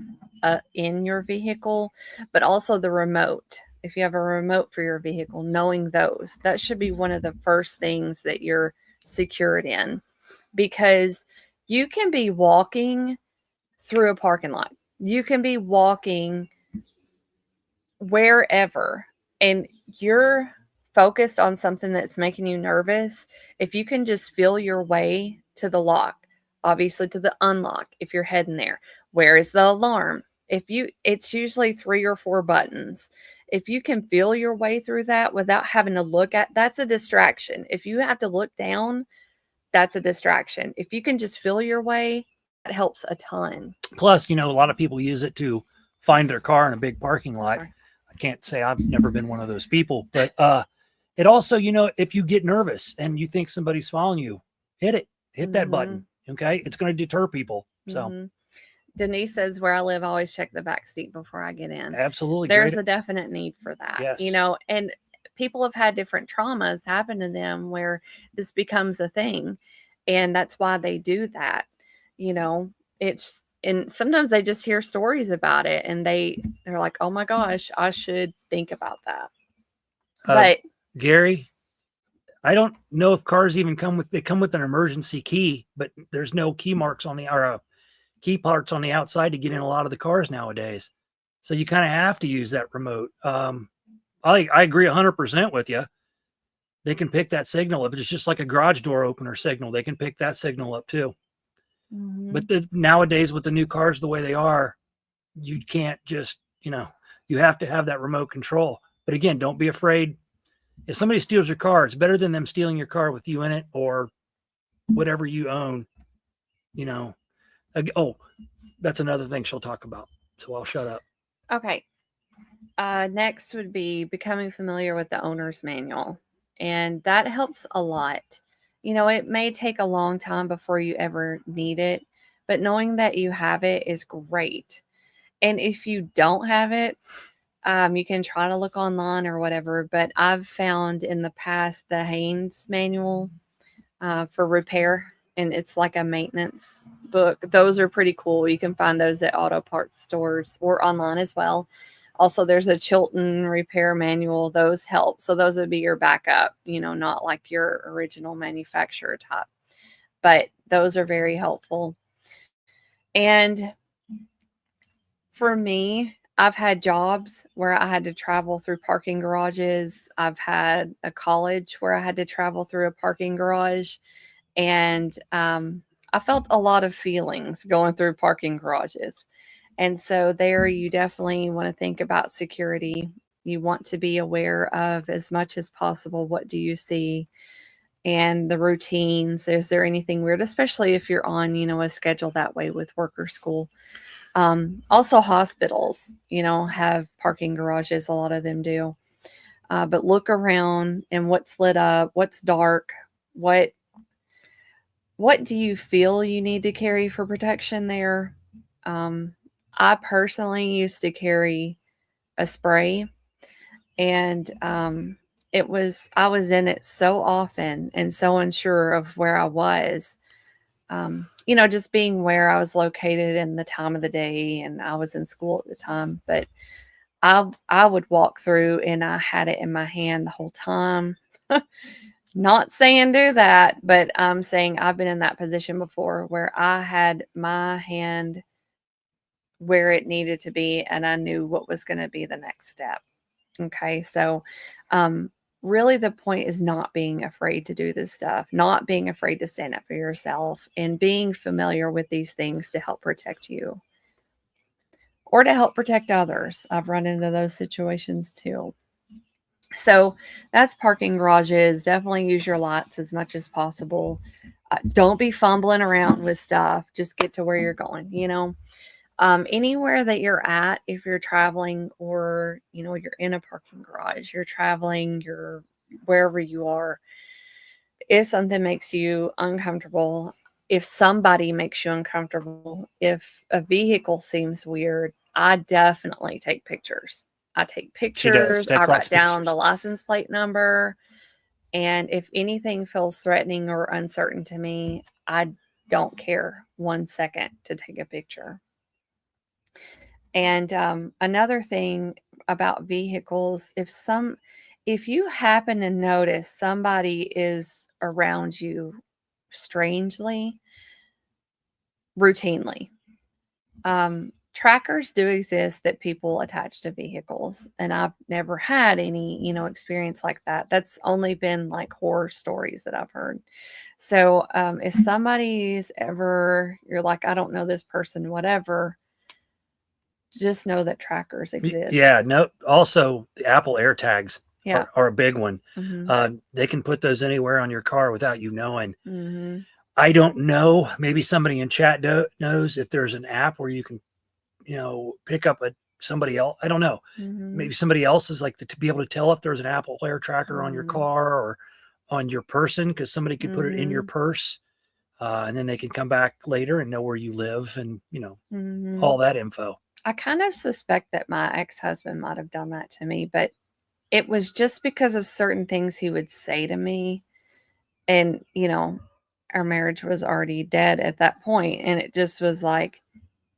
in your vehicle, but also the remote. If you have a remote for your vehicle, knowing those, that should be one of the first things that you're secured in, because you can be walking through a parking lot. You can be walking wherever, and you're focused on something that's making you nervous. If you can just feel your way to the lock, obviously to the unlock, if you're heading there, where is the alarm? It's usually 3 or 4 buttons. If you can feel your way through that without having to look at, that's a distraction. If you have to look down, that's a distraction. If you can just feel your way, that helps a ton. Plus, a lot of people use it to find their car in a big parking lot. Sorry. I can't say I've never been one of those people, but it also, if you get nervous and you think somebody's following you, hit that button. Okay. It's going to deter people. So Denise says, where I live, I always check the back seat before I get in. absolutely. There's a definite need for that. Yes. And people have had different traumas happen to them where this becomes a thing. And that's why they do that. And sometimes they just hear stories about it and they're like, oh my gosh, I should think about that. But Gary, I don't know if cars even come with an emergency key, but there's no key marks key parts on the outside to get in a lot of the cars nowadays. So you kind of have to use that remote. I agree 100% with you. They can pick that signal up. It's just like a garage door opener signal. They can pick that signal up too. But nowadays with the new cars the way they are, you can't just, you have to have that remote control. But again, don't be afraid. If somebody steals your car, it's better than them stealing your car with you in it or whatever you own. Oh, that's another thing she'll talk about. So I'll shut up. Okay. Next would be becoming familiar with the owner's manual. And that helps a lot. It may take a long time before you ever need it, but knowing that you have it is great. And if you don't have it, you can try to look online or whatever. But I've found in the past the Haynes manual for repair, and it's like a maintenance book. Those are pretty cool. You can find those at auto parts stores or online as well. Also, there's a Chilton repair manual. Those help. So those would be your backup, not like your original manufacturer type. But those are very helpful. And for me, I've had jobs where I had to travel through parking garages. I've had a college where I had to travel through a parking garage. And I felt a lot of feelings going through parking garages. And so there you definitely want to think about security. You want to be aware of as much as possible, what do you see and the routines. Is there anything weird, especially if you're on, a schedule that way with work or school. Also hospitals, have parking garages. A lot of them do. But look around and what's lit up, what's dark, what do you feel you need to carry for protection there? I personally used to carry a spray, and I was in it so often and so unsure of where I was, just being where I was located and the time of the day, and I was in school at the time, but I would walk through and I had it in my hand the whole time. Not saying do that, but I'm saying I've been in that position before where I had my hand where it needed to be and I knew what was going to be the next step. Okay. So, really the point is not being afraid to do this stuff, not being afraid to stand up for yourself and being familiar with these things to help protect you or to help protect others. I've run into those situations too. So that's parking garages. Definitely use your lots as much as possible. Don't be fumbling around with stuff. Just get to where you're going, anywhere that you're at, if you're traveling or, you're in a parking garage, you're traveling, you're wherever you are, if something makes you uncomfortable, if somebody makes you uncomfortable, if a vehicle seems weird, I definitely take pictures. I take pictures. I write down the license plate number. And if anything feels threatening or uncertain to me, I don't care 1 second to take a picture. And another thing about vehicles, if you happen to notice somebody is around you strangely, routinely, trackers do exist that people attach to vehicles, and I've never had any, experience like that. That's only been like horror stories that I've heard. So if somebody's ever, you're like, I don't know this person, whatever, just know that trackers exist. Yeah, no. Also, the Apple AirTags Yeah. are a big one. Mm-hmm. They can put those anywhere on your car without you knowing. Mm-hmm. I don't know. Maybe somebody in chat knows if there's an app where you can, pick up somebody else. I don't know. Mm-hmm. Maybe somebody else is like to be able to tell if there's an Apple Air tracker on your Mm-hmm. car or on your person, because somebody could put it in your Mm-hmm. purse, and then they can come back later and know where you live and Mm-hmm. all that info. I kind of suspect that my ex-husband might have done that to me, but it was just because of certain things he would say to me. And, our marriage was already dead at that point, and it just was like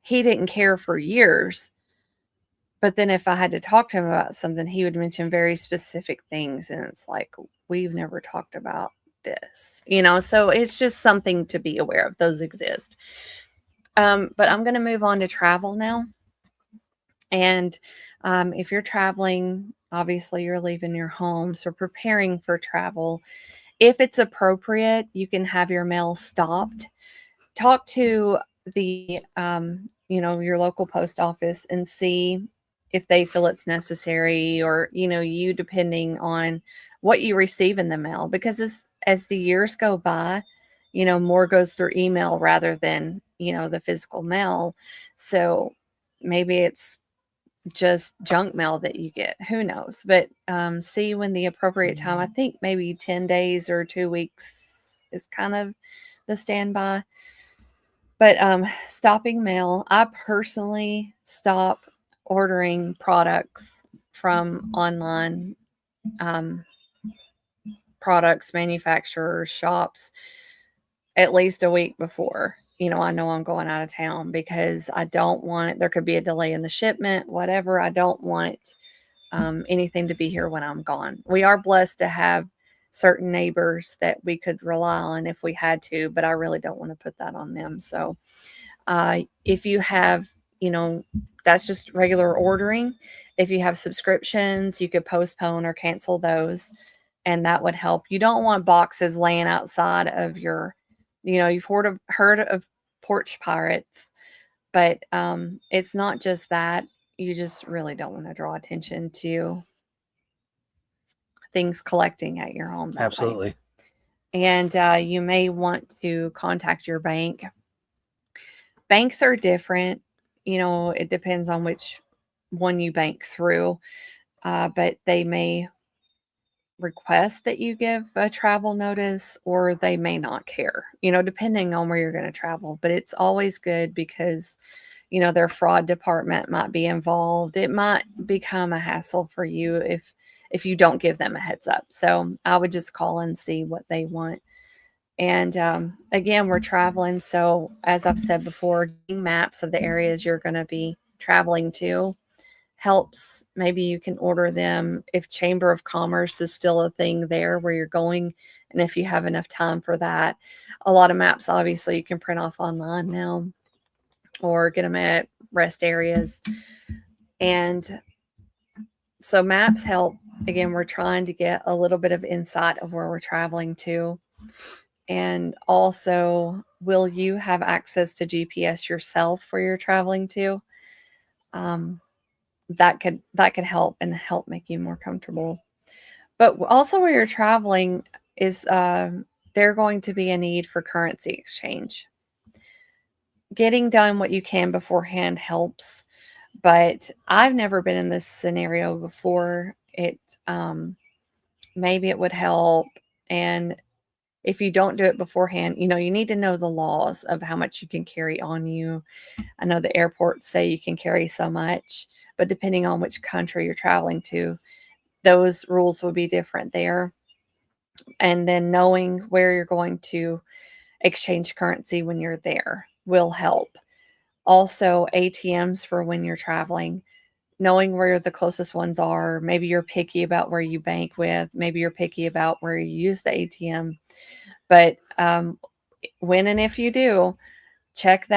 he didn't care for years. But then if I had to talk to him about something, he would mention very specific things, and it's like, we've never talked about this, so it's just something to be aware of. Those exist. But I'm going to move on to travel now. And if you're traveling, obviously you're leaving your home, so preparing for travel. If it's appropriate, you can have your mail stopped. Talk to the your local post office and see if they feel it's necessary, or you, depending on what you receive in the mail, because as the years go by, more goes through email rather than the physical mail. So maybe it's just junk mail that you get, who knows. But see when the appropriate time. I think maybe 10 days or 2 weeks is kind of the standby. But stopping mail, I personally stop ordering products from online products, manufacturers, shops at least a week before. I know I'm going out of town, because I don't want, there could be a delay in the shipment, whatever. I don't want anything to be here when I'm gone. We are blessed to have certain neighbors that we could rely on if we had to, but I really don't want to put that on them. So if you have, that's just regular ordering. If you have subscriptions, you could postpone or cancel those, and that would help. You don't want boxes laying outside of your, you've heard of porch pirates, but it's not just that. You just really don't want to draw attention to things collecting at your home that way. Absolutely. And you may want to contact your bank. Banks are different. It depends on which one you bank through, but they may request that you give a travel notice, or they may not care, depending on where you're going to travel. But it's always good, because their fraud department might be involved. It might become a hassle for you if you don't give them a heads up. So I would just call and see what they want. And again, we're traveling, so as I've said before, getting maps of the areas you're going to be traveling to helps. Maybe you can order them if Chamber of Commerce is still a thing there where you're going, and if you have enough time for that. A lot of maps, obviously, you can print off online now, or get them at rest areas. And so maps help. Again, we're trying to get a little bit of insight of where we're traveling to. And also, will you have access to GPS yourself where you're traveling to? That could help and help make you more comfortable. But also, where you're traveling is there going to be a need for currency exchange. Getting done what you can beforehand helps, but I've never been in this scenario before. Maybe it would help. And if you don't do it beforehand, you need to know the laws of how much you can carry on you. I know the airports say you can carry so much, but depending on which country you're traveling to, those rules will be different there. And then knowing where you're going to exchange currency when you're there will help. Also, ATMs for when you're traveling, knowing where the closest ones are. Maybe you're picky about where you bank with. Maybe you're picky about where you use the ATM. But when and if you do, check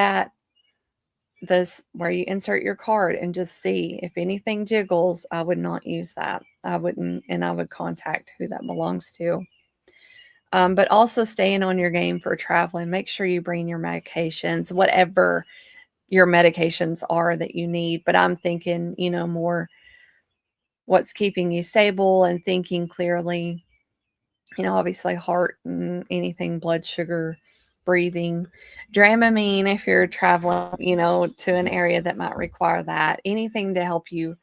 this where you insert your card and just see if anything jiggles. I would not use that. I wouldn't, and I would contact who that belongs to. But also staying on your game for traveling. Make sure you bring your medications, whatever your medications are that you need. But I'm thinking, more what's keeping you stable and thinking clearly. Obviously heart and anything, blood sugar, breathing, Dramamine if you're traveling, to an area that might require that, anything to help you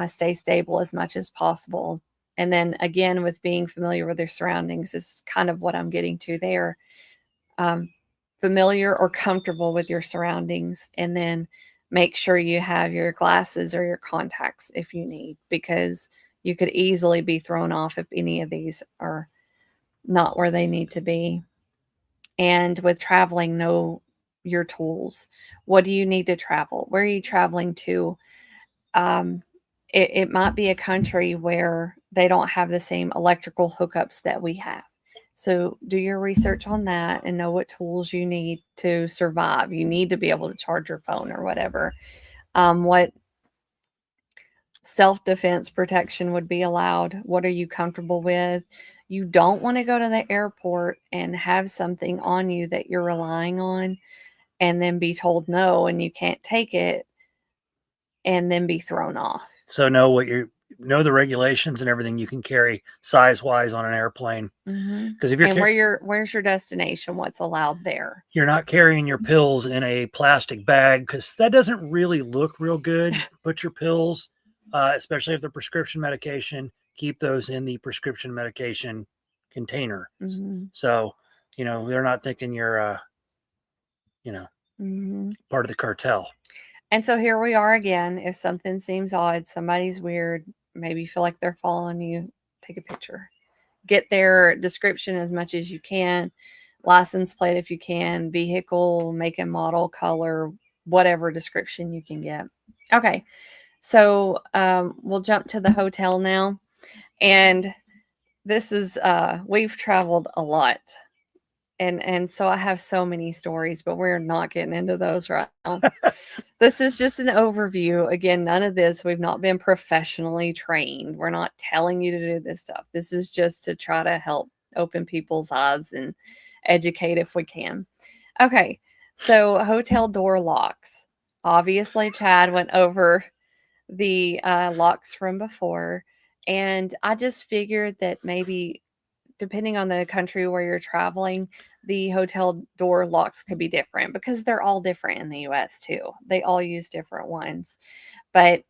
stay stable as much as possible. And then again, with being familiar with your surroundings is kind of what I'm getting to there. Familiar or comfortable with your surroundings, and then make sure you have your glasses or your contacts if you need, because you could easily be thrown off if any of these are not where they need to be. And with traveling, know your tools. What do you need to travel? Where are you traveling to? It might be a country where they don't have the same electrical hookups that we have. So do your research on that and know what tools you need to survive. You need to be able to charge your phone or whatever. What self-defense protection would be allowed? What are you comfortable with? You don't want to go to the airport and have something on you that you're relying on and then be told no and you can't take it and then be thrown off. So know the regulations and everything you can carry size wise on an airplane. Because if you're where's your destination? What's allowed there? You're not carrying your pills in a plastic bag, because that doesn't really look real good. Put your pills, especially if they're prescription medication, keep those in the prescription medication container. So, they're not thinking you're, part of the cartel. And so here we are again. If something seems odd, somebody's weird, maybe you feel like they're following you, take a picture. Get their description as much as you can, license plate if you can, vehicle, make and model, color, whatever description you can get. Okay, so we'll jump to the hotel now. And this is, we've traveled a lot. And so I have so many stories, but we're not getting into those right now. This is just an overview. Again, none of this, we've not been professionally trained. We're not telling you to do this stuff. This is just to try to help open people's eyes and educate if we can. Okay, so hotel door locks. Obviously, Chad went over the locks from before, and I just figured that maybe depending on the country where you're traveling, the hotel door locks could be different because they're all different in the US too. They all use different ones. But,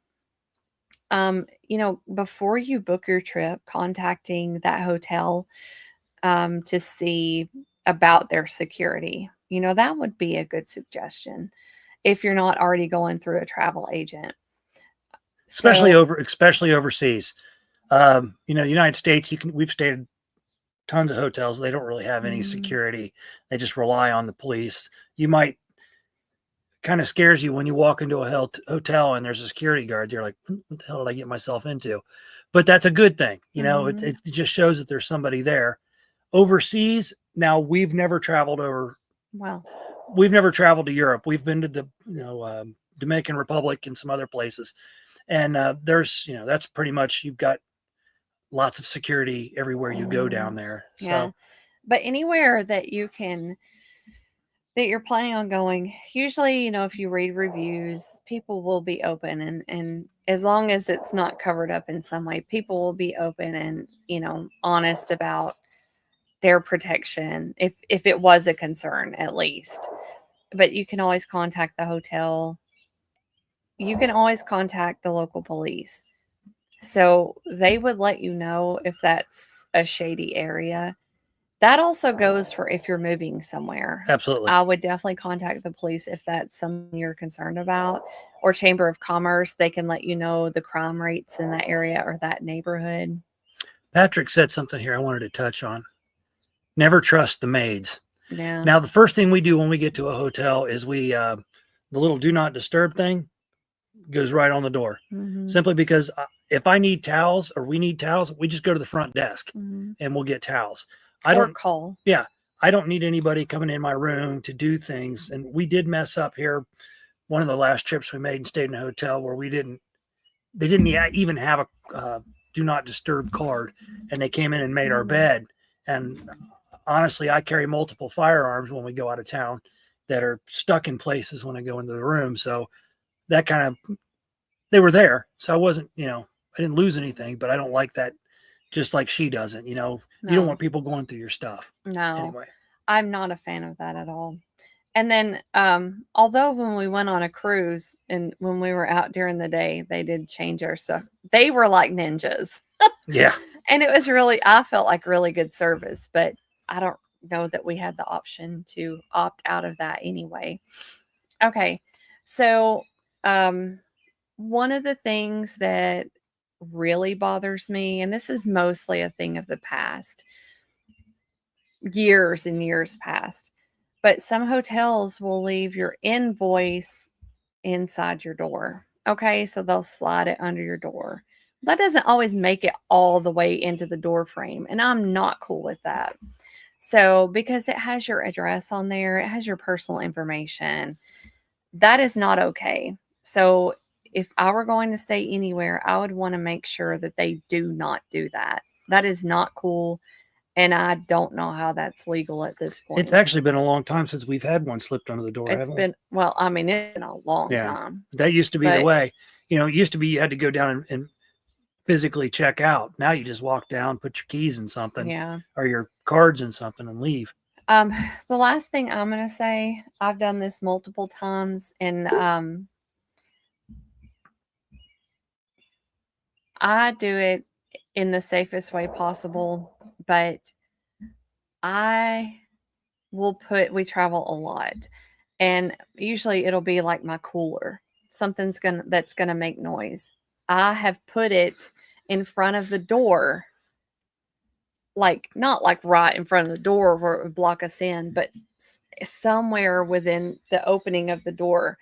before you book your trip, contacting that hotel to see about their security, that would be a good suggestion if you're not already going through a travel agent. Especially overseas. The United States, we've stayed tons of hotels. They don't really have any security. They just rely on the police. You might kind of scares you when you walk into a hotel and there's a security guard. You're like, what the hell did I get myself into? But that's a good thing. It just shows that there's somebody there. Overseas, now we've never traveled we've never traveled to Europe. We've been to the, Dominican Republic and some other places. And there's, that's pretty much, you've got lots of security everywhere you go down there. Yeah. So, but anywhere that you're planning on going, usually, if you read reviews, people will be open and as long as it's not covered up in some way, people will be open and, honest about their protection if it was a concern at least. But you can always contact the hotel. You can always contact the local police. So they would let you know if that's a shady area. That also goes for if you're moving somewhere. Absolutely. I would definitely contact the police if that's something you're concerned about, or Chamber of Commerce. They can let you know the crime rates in that area or that neighborhood. Patrick said something here I wanted to touch on. Never trust the maids. Yeah. Now, the first thing we do when we get to a hotel is the little do not disturb thing goes right on the door. Simply because if I need towels or we need towels, we just go to the front desk and we'll get towels. I don't call. Yeah. I don't need anybody coming in my room to do things. And we did mess up here. One of the last trips we made and stayed in a hotel where they didn't even have a do not disturb card, and they came in and made our bed. And honestly, I carry multiple firearms when we go out of town, that are stuck in places when I go into the room. So that kind of, they were there. So I wasn't, I didn't lose anything, but I don't like that, just like she doesn't, you don't No, want people going through your stuff. no, Anyway, I'm not a fan of that at all. And then, although when we went on a cruise and when we were out during the day, they did change our stuff. They were like ninjas. yeah. And it was really, I felt like really good service, but I don't know that we had the option to opt out of that anyway. Okay. So, one of the things that really bothers me, and this is mostly a thing of the past, years and years past, but some hotels will leave your invoice inside your door. Okay. So they'll slide it under your door. That doesn't always make it all the way into the door frame. And I'm not cool with that. So, because it has your address on there, it has your personal information, that is not okay. So, if I were going to stay anywhere, I would want to make sure that they do not do that. That is not cool. And I don't know how that's legal at this point. It's actually been a long time since we've had one slipped under the door, It's haven't we? been, well, I mean, it's been a long Yeah. time. That used to be the But- way. It used to be you had to go down and physically check out. Now you just walk down, put your keys in something Yeah. or your cards in something and leave. The last thing I'm going to say, I've done this multiple times, and I do it in the safest way possible, but we travel a lot, and usually it'll be like my cooler. That's going to make noise. I have put it in front of the door, like not like right in front of the door where it would block us in, but somewhere within the opening of the door,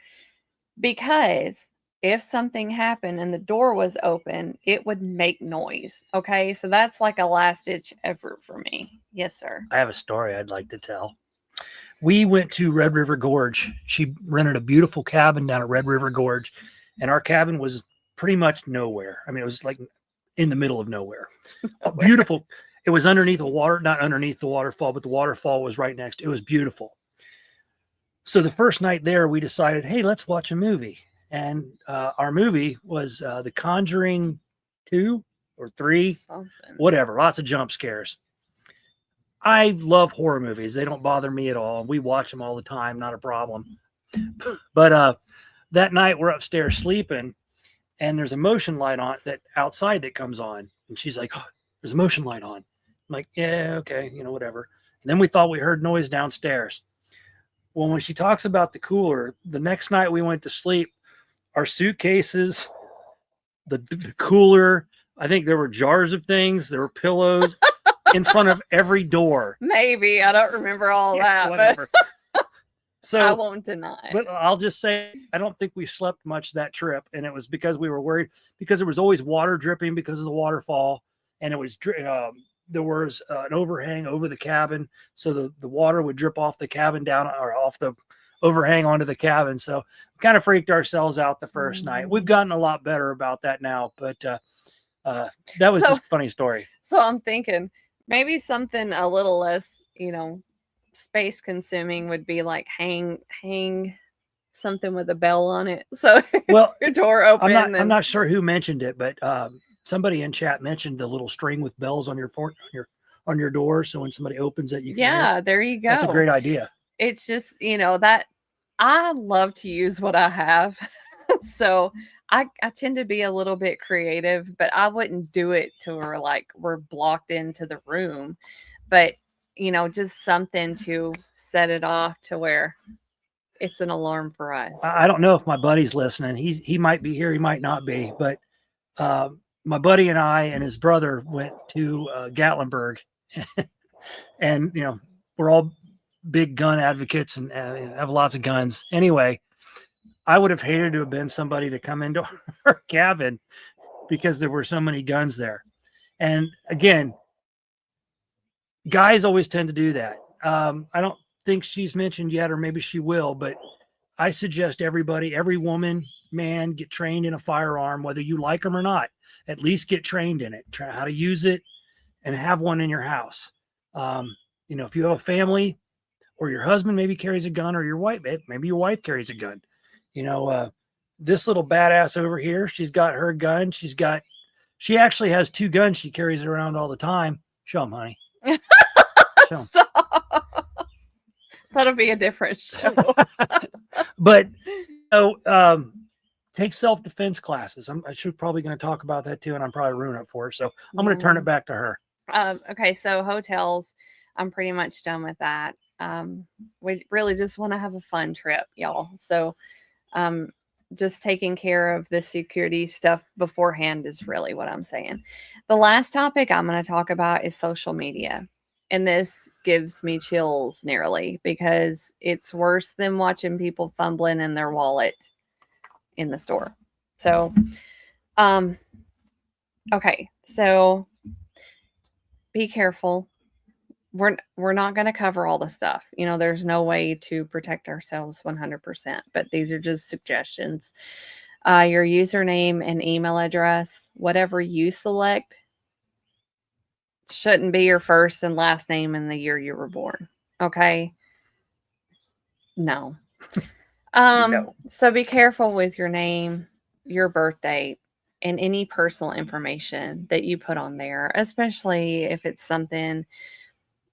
because if something happened and the door was open, it would make noise. Okay. So that's like a last ditch effort for me. Yes, sir. I have a story I'd like to tell. We went to Red River Gorge. She rented a beautiful cabin down at Red River Gorge, and our cabin was pretty much nowhere. I mean, it was like in the middle of nowhere. Beautiful. It was underneath a water, not underneath the waterfall, but the waterfall was right next. It was beautiful. So the first night there, we decided, hey, let's watch a movie. And our movie was The Conjuring 2 or 3, Something. whatever. Lots of jump scares. I love horror movies. They don't bother me at all. We watch them all the time. Not a problem. But that night we're upstairs sleeping, and there's a motion light on that outside that comes on. And she's like, oh, there's a motion light on. I'm like, yeah, okay, whatever. And then we thought we heard noise downstairs. Well, when she talks about the cooler, the next night we went to sleep, our suitcases, the cooler, I think there were jars of things, there were pillows in front of every door. Maybe. I don't remember all that, whatever. but So I won't deny. But I'll just say, I don't think we slept much that trip. And it was because we were worried, because there was always water dripping because of the waterfall. And it was, there was an overhang over the cabin. So the water would drip off the cabin down or off the overhang onto the cabin. So we kind of freaked ourselves out the first night. We've gotten a lot better about that now, but that was just a funny story. So I'm thinking maybe something a little less, space consuming would be like hang something with a bell on it. So Well, your door open. I'm not sure who mentioned it, but somebody in chat mentioned the little string with bells on your door. So when somebody opens it, you can hear it. There you go. That's a great idea. It's just, that I love to use what I have. So I tend to be a little bit creative, but I wouldn't do it to where like we're blocked into the room. But, just something to set it off to where it's an alarm for us. I don't know if my buddy's listening. He might be here. He might not be, but my buddy and I and his brother went to Gatlinburg and, we're all big gun advocates and have lots of guns. Anyway, I would have hated to have been somebody to come into our cabin because there were so many guns there. And again, guys always tend to do that. I don't think she's mentioned yet, or maybe she will, but I suggest everybody, every woman, man, get trained in a firearm, whether you like them or not. At least get trained in it, try how to use it, and have one in your house. If you have a family, or your husband maybe carries a gun, or your wife, maybe your wife carries a gun. This little badass over here, she's got her gun. She actually has 2 guns she carries around all the time. Show them, honey. Show 'em. That'll be a different show. But take self-defense classes. I should probably going to talk about that too, and I'm probably ruining it for her. So I'm going to turn it back to her. Okay, so hotels, I'm pretty much done with that. We really just want to have a fun trip, y'all. So just taking care of the security stuff beforehand is really what I'm saying. The last topic I'm going to talk about is social media. And this gives me chills nearly, because it's worse than watching people fumbling in their wallet in the store. So, okay. So be careful. We're not going to cover all the stuff. There's no way to protect ourselves 100%, but these are just suggestions. Your username and email address, whatever you select, shouldn't be your first and last name in the year you were born. Okay? No. No. So be careful with your name, your birth date, and any personal information that you put on there, especially if it's something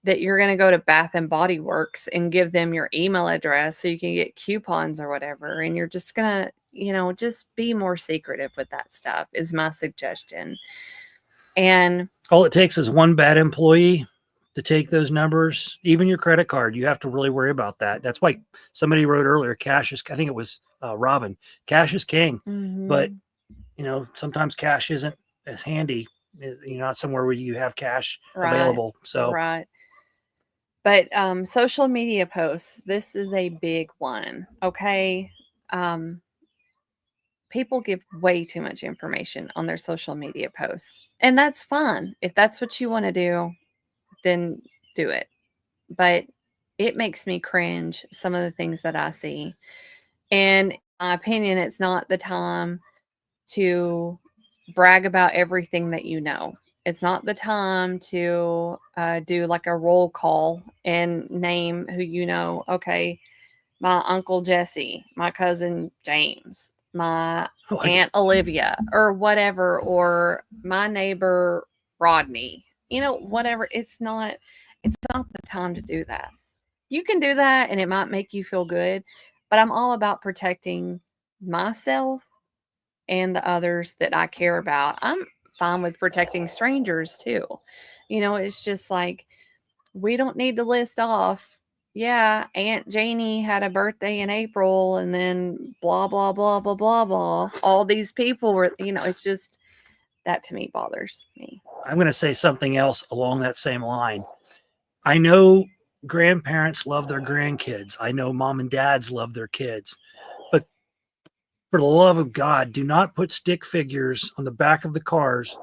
that you're going to go to Bath and Body Works and give them your email address so you can get coupons or whatever. And you're just going to, just be more secretive with that stuff is my suggestion. And all it takes is one bad employee to take those numbers. Even your credit card, you have to really worry about that. That's why somebody wrote earlier, cash is, I think it was Robin, cash is king. But, sometimes cash isn't as handy. You're not somewhere where you have cash available. So, right. But social media posts, this is a big one. Okay. People give way too much information on their social media posts, and that's fine. If that's what you want to do, then do it. But it makes me cringe, some of the things that I see. And in my opinion, it's not the time to brag about everything that you know. It's not the time to do like a roll call and name who you know. Okay, my Uncle Jesse, my cousin James, my Aunt Olivia, or whatever, or my neighbor Rodney. Whatever. It's not the time to do that. You can do that and it might make you feel good, but I'm all about protecting myself and the others that I care about. I'm fine with protecting strangers too. It's just like, we don't need to list off, yeah, Aunt Janie had a birthday in April and then blah, blah, blah, blah, blah, blah. All these people were, it's just, that to me bothers me. I'm going to say something else along that same line. I know grandparents love their grandkids. I know mom and dads love their kids. But for the love of God, do not put stick figures on the back of the cars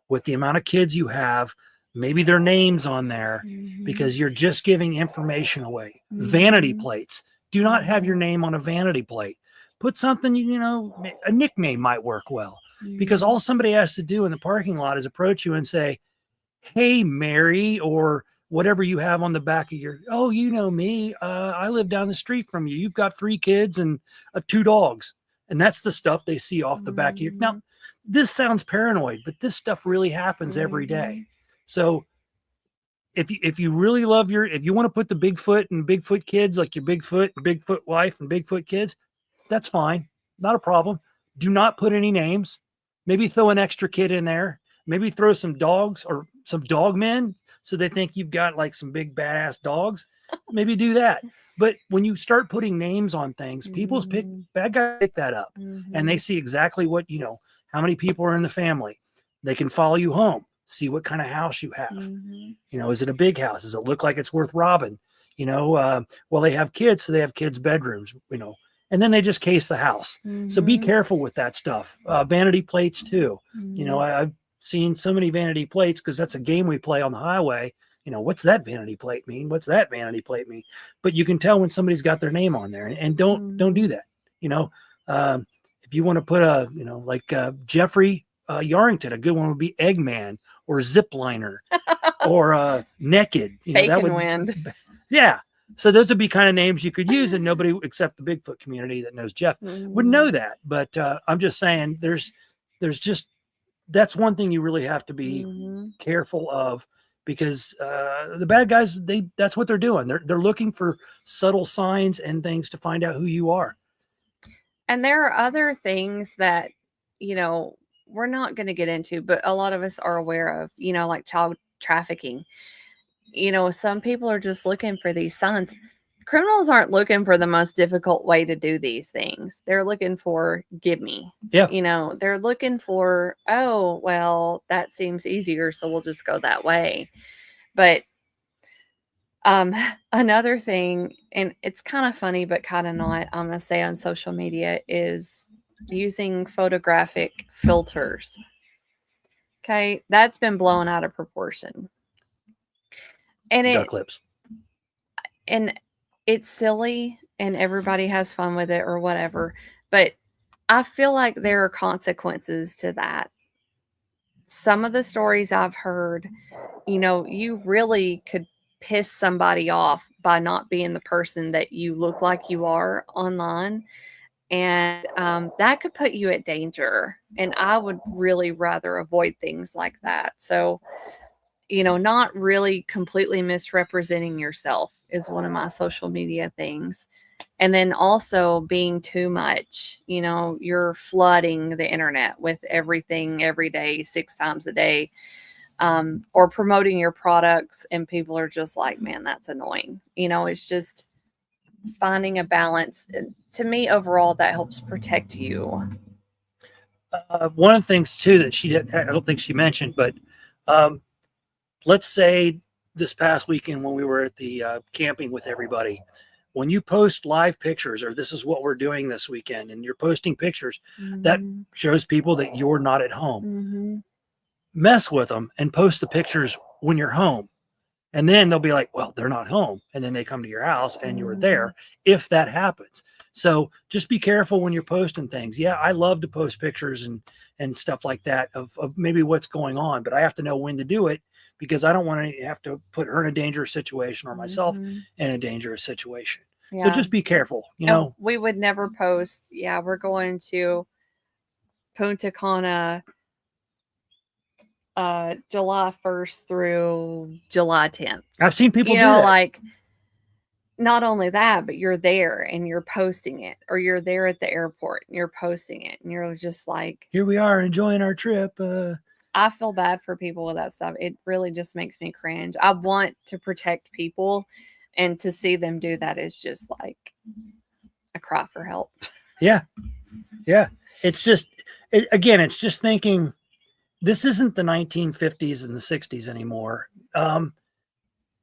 with the amount of kids you have, maybe their names on there, because you're just giving information away. Vanity plates. Do not have your name on a vanity plate. Put something, a nickname might work well. Because all somebody has to do in the parking lot is approach you and say, hey, Mary, or whatever you have on the back of your, oh, you know me. I live down the street from you. You've got 3 kids and 2 dogs. And that's the stuff they see off the back of your. Now, this sounds paranoid, but this stuff really happens every day. So if you really love if you want to put the Bigfoot and Bigfoot kids, like your Bigfoot and Bigfoot wife and Bigfoot kids, that's fine. Not a problem. Do not put any names. Maybe throw an extra kid in there. Maybe throw some dogs or some dog men so they think you've got like some big badass dogs. Maybe do that. But when you start putting names on things, people's bad guys pick that up and they see exactly what, how many people are in the family. They can follow you home, see what kind of house you have. Is it a big house? Does it look like it's worth robbing? Well, they have kids, so they have kids' bedrooms, and then they just case the house. So be careful with that stuff. Vanity plates too. I've seen so many vanity plates because that's a game we play on the highway. What's that vanity plate mean? What's that vanity plate mean? But you can tell when somebody's got their name on there, and don't do that. If you want to put like Jeffrey Yarrington, a good one would be Eggman or Zipliner or Naked. Bacon Wind. Yeah. So those would be kind of names you could use, and nobody except the Bigfoot community that knows Jeff would know that. But I'm just saying, there's just, that's one thing you really have to be careful of, because the bad guys, that's what they're doing. They're looking for subtle signs and things to find out who you are. And there are other things that, you know, we're not going to get into, but a lot of us are aware of, you know, like child trafficking. You know, some people are just looking for these signs. Criminals aren't looking for the most difficult way to do these things. They're looking for, give me. Yeah. You know, they're looking for, oh, well, that seems easier, so we'll just go that way. But another thing, and it's kind of funny, but kind of not, I'm going to say on social media, is using photographic filters. Okay. That's been blown out of proportion. And Duck clips. And it's silly and everybody has fun with it or whatever. But I feel like there are consequences to that. Some of the stories I've heard, you know, you really could piss somebody off by not being the person that you look like you are online. And that could put you at danger. And I would really rather avoid things like that. So, you know, not really completely misrepresenting yourself is one of my social media things. And then also being too much, you know, you're flooding the internet with everything every day, 6 times a day, or promoting your products. And people are just like, man, that's annoying. You know, it's just finding a balance. To me, overall, that helps protect you. One of the things too that she did, I don't think she mentioned, but let's say this past weekend when we were at the camping with everybody, when you post live pictures, or this is what we're doing this weekend, and you're posting pictures, that shows people that you're not at home. Mess with them and post the pictures when you're home. And then they'll be like, well, they're not home. And then they come to your house and you're there if that happens. So just be careful when you're posting things. Yeah, I love to post pictures and stuff like that of maybe what's going on, but I have to know when to do it, because I don't want to have to put her in a dangerous situation or myself in a dangerous situation. Yeah. So just be careful, you know. We would never post, yeah, we're going to Punta Cana July 1st through July 10th. I've seen people do that. Like, not only that, but you're there and you're posting it, or you're there at the airport and you're posting it, and you're just like, here we are enjoying our trip. I feel bad for people with that stuff. It really just makes me cringe. I want to protect people, and to see them do that is just like a cry for help. Yeah. Yeah. It's just, again, it's just thinking, this isn't the 1950s and the 60s anymore.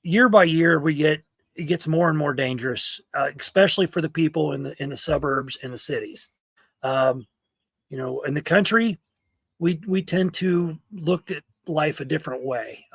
Year by year, it gets more and more dangerous, especially for the people in the suburbs and the cities. You know, in the country, we tend to look at life a different way.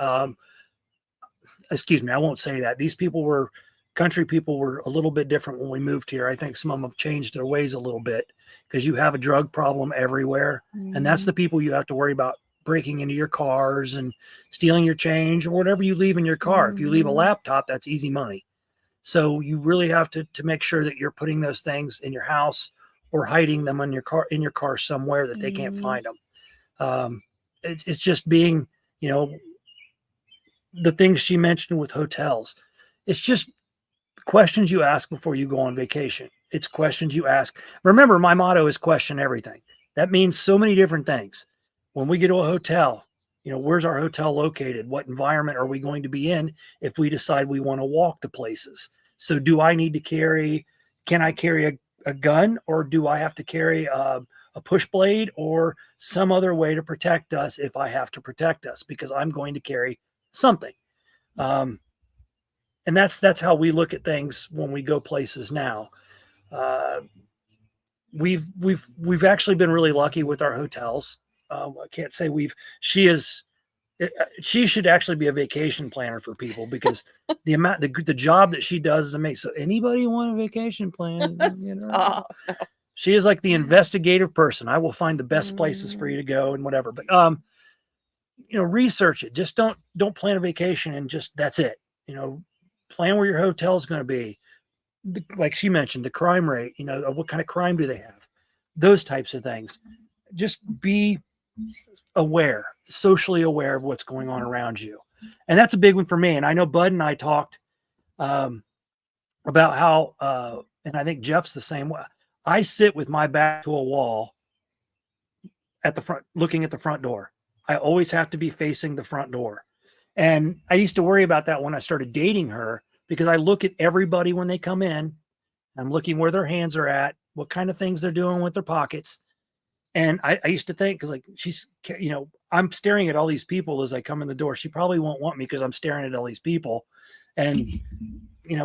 Excuse me, I won't say that. Country people were a little bit different when we moved here. I think some of them have changed their ways a little bit, because you have a drug problem everywhere. And that's the people you have to worry about breaking into your cars and stealing your change or whatever you leave in your car. If you leave a laptop, that's easy money. So you really have to make sure that you're putting those things in your house or hiding them in your car somewhere that they can't find them. It's just being, you know, the things she mentioned with hotels. It's just questions you ask before you go on vacation. It's questions you ask. Remember, my motto is question everything. That means so many different things. When we get to a hotel, you know, where's our hotel located? What environment are we going to be in if we decide we want to walk to places? So do I need to can I carry a gun, or do I have to carry a push blade or some other way to protect us if I have to protect us, because I'm going to carry something. And that's how we look at things when we go places now. We've actually been really lucky with our hotels. I can't say she should actually be a vacation planner for people, because the job that she does is amazing. So anybody want a vacation plan? You know? She is like the investigative person. I will find the best places for you to go and whatever. But you know, research it. Just don't plan a vacation and just that's it. You know, plan where your hotel is going to be. Like she mentioned, the crime rate, what kind of crime do they have? Those types of things. Just be aware, socially aware of what's going on around you. And that's a big one for me. And I know Bud and I talked about how, and I think Jeff's the same way. I sit with my back to a wall at the front, looking at the front door. I always have to be facing the front door. And I used to worry about that when I started dating her, because I look at everybody when they come in. I'm looking where their hands are at, what kind of things they're doing with their pockets. And I used to think, because like she's, I'm staring at all these people as I come in the door. She probably won't want me because I'm staring at all these people. And,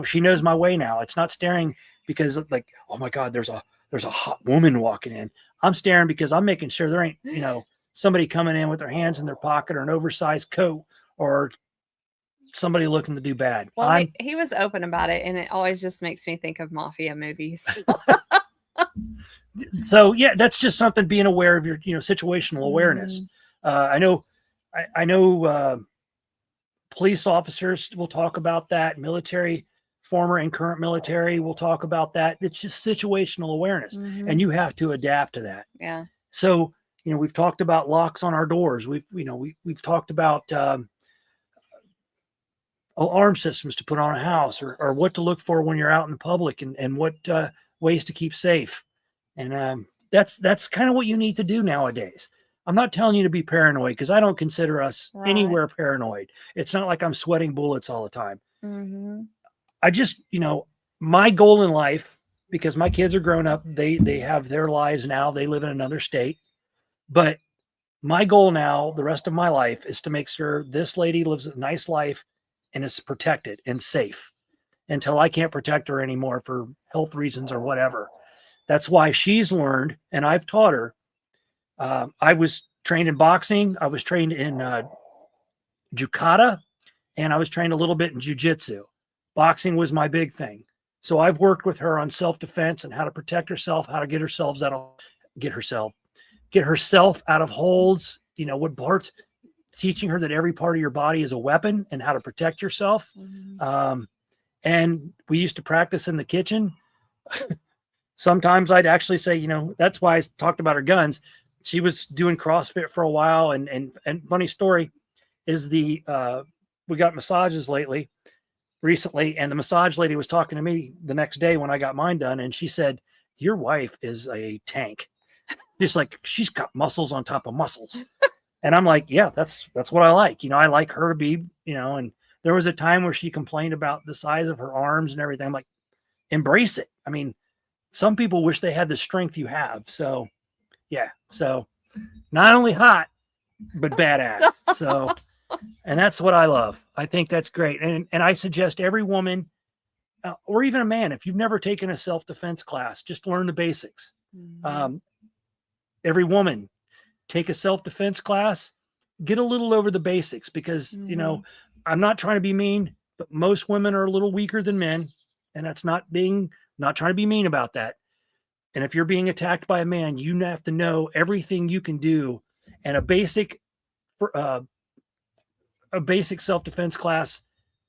she knows my way now. It's not staring because like, oh my God, there's a hot woman walking in. I'm staring because I'm making sure there ain't, somebody coming in with their hands in their pocket or an oversized coat or somebody looking to do bad. Well, he was open about it, and it always just makes me think of mafia movies. So yeah, that's just something, being aware of your, situational awareness. I know police officers will talk about that. Military, former and current military will talk about that. It's just situational awareness, and you have to adapt to that. Yeah. So, we've talked about locks on our doors. We've talked about alarm systems to put on a house, or what to look for when you're out in public, and what ways to keep safe. And that's kind of what you need to do nowadays. I'm not telling you to be paranoid, because I don't consider us anywhere paranoid. It's not like I'm sweating bullets all the time. I just, my goal in life, because my kids are grown up, they have their lives now. They live in another state. But my goal now, the rest of my life, is to make sure this lady lives a nice life and is protected and safe until I can't protect her anymore for health reasons or whatever. That's why she's learned, and I've taught her. I was trained in boxing. I was trained in Jukata, and I was trained a little bit in jiu-jitsu. Boxing was my big thing. So I've worked with her on self-defense and how to protect herself, how to get herself out of holds, what parts, teaching her that every part of your body is a weapon and how to protect yourself. And we used to practice in the kitchen. Sometimes I'd actually say, that's why I talked about her guns. She was doing CrossFit for a while. And funny story is we got massages recently, and the massage lady was talking to me the next day when I got mine done. And she said, your wife is a tank. Just like, she's got muscles on top of muscles. And I'm like, yeah, that's what I like. I like her to be, and there was a time where she complained about the size of her arms and everything. I'm like, embrace it. I mean, some people wish they had the strength you have. So yeah. So not only hot, but badass. So, and that's what I love. I think that's great. And I suggest every woman, or even a man, if you've never taken a self-defense class, just learn the basics. Every woman, take a self-defense class, get a little over the basics, because, I'm not trying to be mean, but most women are a little weaker than men. And that's not trying to be mean about that. And if you're being attacked by a man, you have to know everything you can do. And a basic self-defense class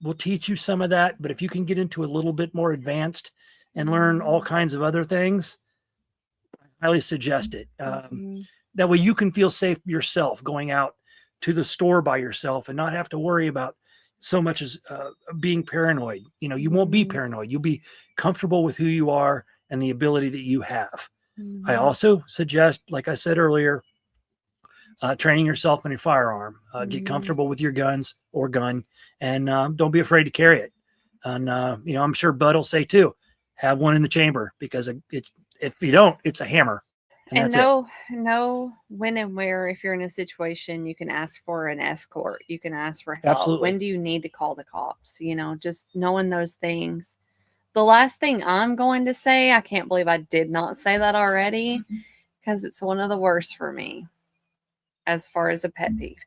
will teach you some of that. But if you can get into a little bit more advanced and learn all kinds of other things, I highly suggest it. That way you can feel safe yourself going out to the store by yourself and not have to worry about so much as being paranoid. You won't be paranoid. You'll be comfortable with who you are and the ability that you have. I also suggest, like I said earlier, training yourself in a firearm. Get comfortable with your guns or gun, and don't be afraid to carry it. And, I'm sure Bud will say too, have one in the chamber, because if you don't, it's a hammer. And know when and where, if you're in a situation, you can ask for an escort. You can ask for help. Absolutely. When do you need to call the cops? Just knowing those things. The last thing I'm going to say, I can't believe I did not say that already, because it's one of the worst for me as far as a pet peeve.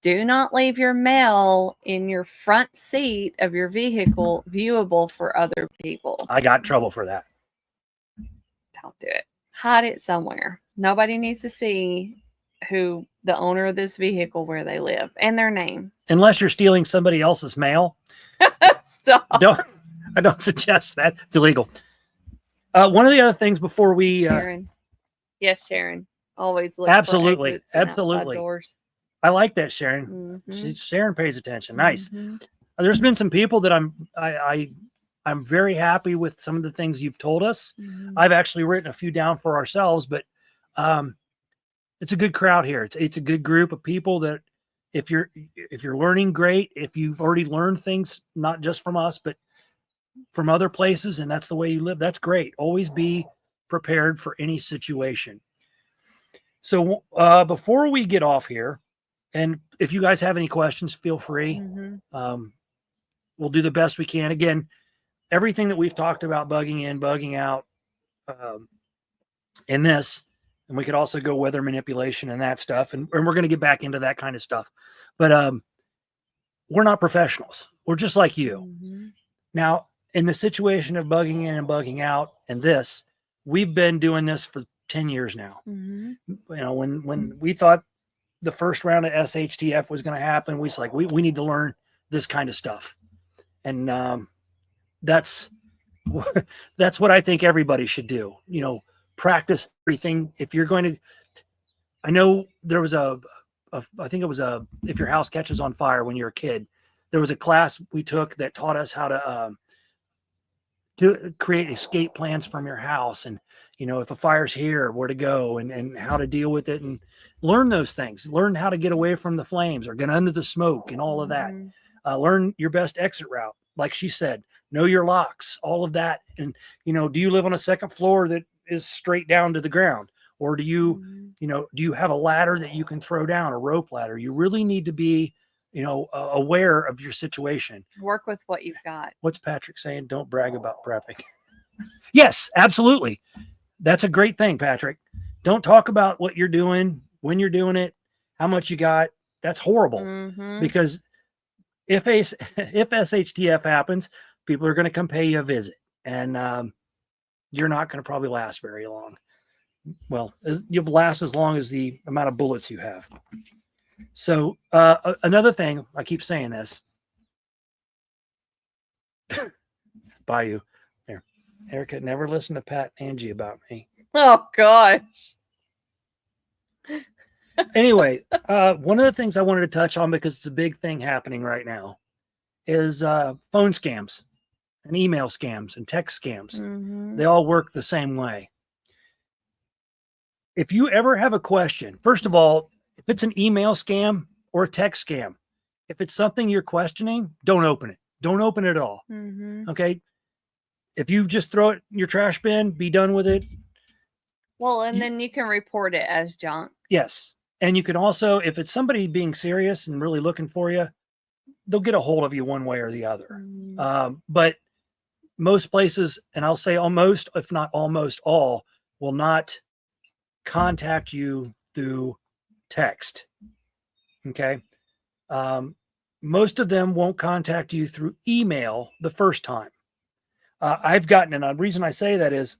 Do not leave your mail in your front seat of your vehicle viewable for other people. I got in trouble for that. Don't do it. Hide it somewhere. Nobody needs to see who the owner of this vehicle, where they live, and their name. Unless you're stealing somebody else's mail. Stop. I don't suggest that. It's illegal. One of the other things before we Sharon. Yes, Sharon. Always look Absolutely. for exits and outside Absolutely. doors. I like that, Sharon. Mhm. Sharon pays attention. Nice. Mhm. There's been some people that I'm very happy with some of the things you've told us. Mhm. I've actually written a few down for ourselves, but it's a good crowd here. It's a good group of people that if you're learning, great. If you've already learned things, not just from us, but from other places, and that's the way you live, that's great. Always be prepared for any situation. So before we get off here, and if you guys have any questions, feel free. Mhm. We'll do the best we can. Again, everything that we've talked about, bugging in, bugging out, in this, and we could also go weather manipulation and that stuff, and we're going to get back into that kind of stuff. But we're not professionals. We're just like you. Mhm. Now, in the situation of bugging in and bugging out, and this, we've been doing this for 10 years now. Mhm. You know, when we thought the first round of SHTF was going to happen, we was like, we need to learn this kind of stuff. And that's what I think everybody should do. You know, practice everything. If you're going to, I know there was I think it was if your house catches on fire when you're a kid, there was a class we took that taught us how to create escape plans from your house, and you know, if a fire's here, where to go, and how to deal with it, and learn those things. Learn how to get away from the flames or get under the smoke and all of that. Mhm. Learn your best exit route, like she said. Know your locks, all of that. And you know, do you live on a second floor that is straight down to the ground, or do you, Mhm. you know, do you have a ladder that you can throw down, a rope ladder? You really need to be, you know, aware of your situation. Work with what you've got. What's Patrick saying? Don't brag about prepping. Yes, absolutely. That's a great thing, Patrick. Don't talk about what you're doing, when you're doing it, how much you got. That's horrible. Mhm. Because if SHTF happens, people are going to come pay you a visit, and you're not going to probably last very long. Well, you'll last as long as the amount of bullets you have. So another thing, I keep saying this. By you. There. Erica, never listen to Pat and Angie about me. Oh gosh. Anyway, one of the things I wanted to touch on, because it's a big thing happening right now, is phone scams and email scams and text scams. Mhm. They all work the same way. If you ever have a question, first of all, if it's an email scam or a text scam, if it's something you're questioning, don't open it. Don't open it at all. Mhm. Okay. If you just throw it in your trash bin, be done with it. Well, and then you can report it as junk. Yes. And you can also, if it's somebody being serious and really looking for you, they'll get a hold of you one way or the other. But most places, and I'll say almost, if not almost all, will not contact you through text. Okay. Most of them won't contact you through email the first time. I've gotten, and the reason I say that is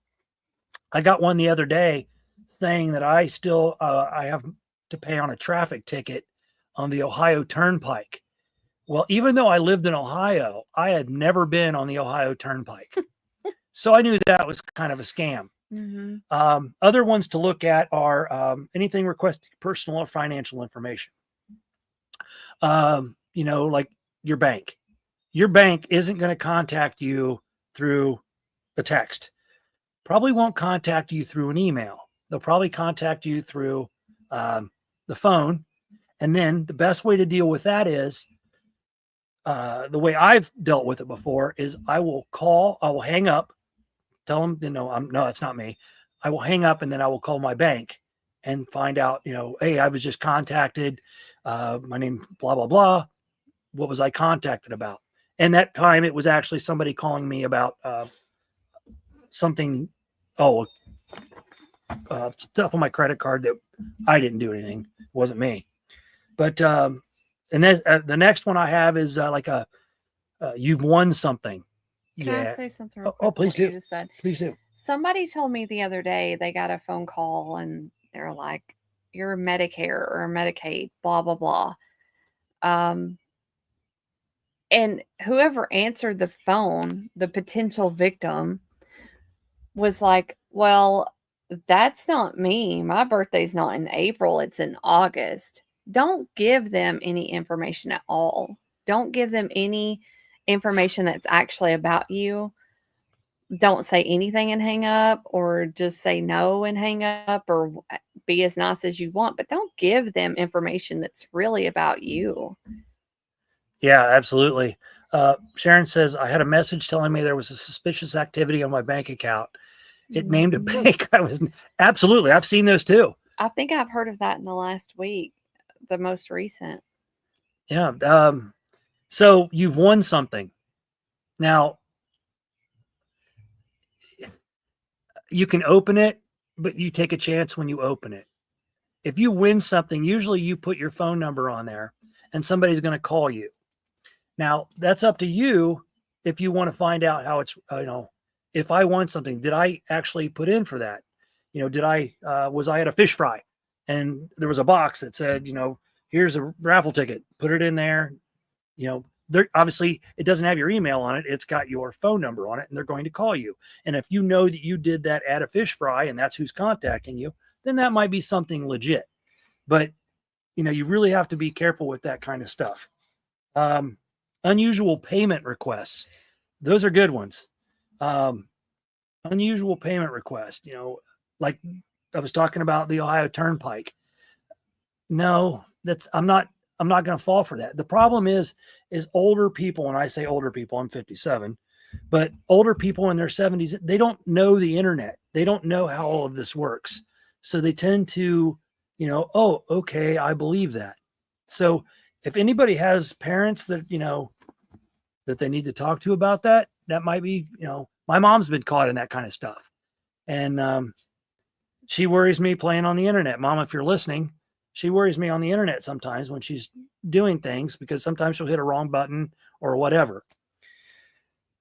I got one the other day saying that I still, I have to pay on a traffic ticket on the Ohio Turnpike. Well, even though I lived in Ohio, I had never been on the Ohio Turnpike. So I knew that was kind of a scam. Mhm. Other ones to look at are anything requesting personal or financial information. You know, like your bank. Your bank isn't going to contact you through the text. Probably won't contact you through an email. They'll probably contact you through the phone. And then the best way to deal with that is the way I've dealt with it before is I will hang up, tell them, you know, no, it's not me. I will hang up, and then I will call my bank and find out, you know, hey, I was just contacted. My name, blah, blah, blah. What was I contacted about? And that time it was actually somebody calling me about something. Stuff on my credit card that I didn't do anything. It wasn't me. But and then the next one I have is like you've won something. Can I say something real Oh, quick? please what you do. just said? Please do. Somebody told me the other day they got a phone call and they're like, "You're Medicare or Medicaid, blah blah blah." Um, And whoever answered the phone, the potential victim, was like, well, that's not me. My birthday's not in April, it's in August. Don't give them any information at all. Don't give them any information that's actually about you. Don't say anything and hang up, or just say no and hang up, or be as nice as you want, but don't give them information that's really about you. Yeah, absolutely. Sharon says, I had a message telling me there was a suspicious activity on my bank account. It named a bank. Absolutely. I've seen those too. I think I've heard of that in the last week, the most recent. Yeah. So you've won something. Now, you can open it, but you take a chance when you open it. If you win something, usually you put your phone number on there and somebody's going to call you. Now, that's up to you if you want to find out how it's, if I won something, did I actually put in for that? Was I at a fish fry and there was a box that said, here's a raffle ticket, put it in there. There obviously it doesn't have your email on it. It's got your phone number on it and they're going to call you. And if you know that you did that at a fish fry and that's who's contacting you, then that might be something legit. But, you really have to be careful with that kind of stuff. Unusual payment requests. Those are good ones. Unusual payment request, like I was talking about the Ohio Turnpike. No, I'm not going to fall for that. The problem is older people, and I say older people, I'm 57, but older people in their 70s, they don't know the internet. They don't know how all of this works. So they tend to, oh, okay, I believe that. So if anybody has parents that, that they need to talk to about that, that might be, my mom's been caught in that kind of stuff. And she worries me playing on the internet. Mom, if you're listening, she worries me on the internet sometimes when she's doing things, because sometimes she'll hit a wrong button or whatever.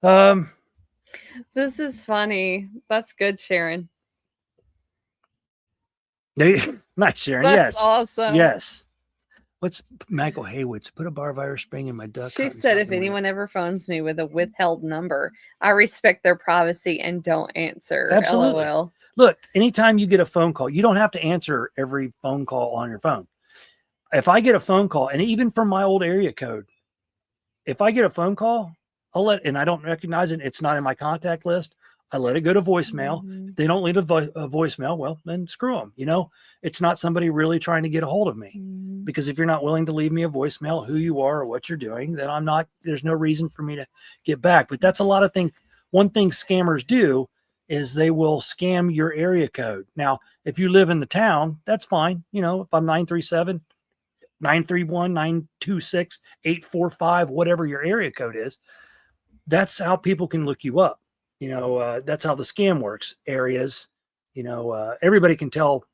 This is funny. That's good, Sharon. Nice, Sharon. That's yes. awesome. Yes. What's Michael Haywood's? Put a bar virus spring in my duck. She said, if anyone ever phones me with a withheld number, I respect their privacy and don't answer. Absolutely. LOL. Look, anytime you get a phone call, you don't have to answer every phone call on your phone. If I get a phone call, and even from my old area code, if I get a phone call, and I don't recognize it, it's not in my contact list, I let it go to voicemail. Mm-hmm. If they don't leave a voicemail, well, then screw them. It's not somebody really trying to get a hold of me. Mm-hmm. Because if you're not willing to leave me a voicemail, who you are or what you're doing, then there's no reason for me to get back. But that's a lot of things. One thing scammers do is they will scam your area code. Now, if you live in the town, that's fine. If I'm 937, 931, 926, 845, whatever your area code is, that's how people can look you up. That's how the scam works. Areas, everybody can tell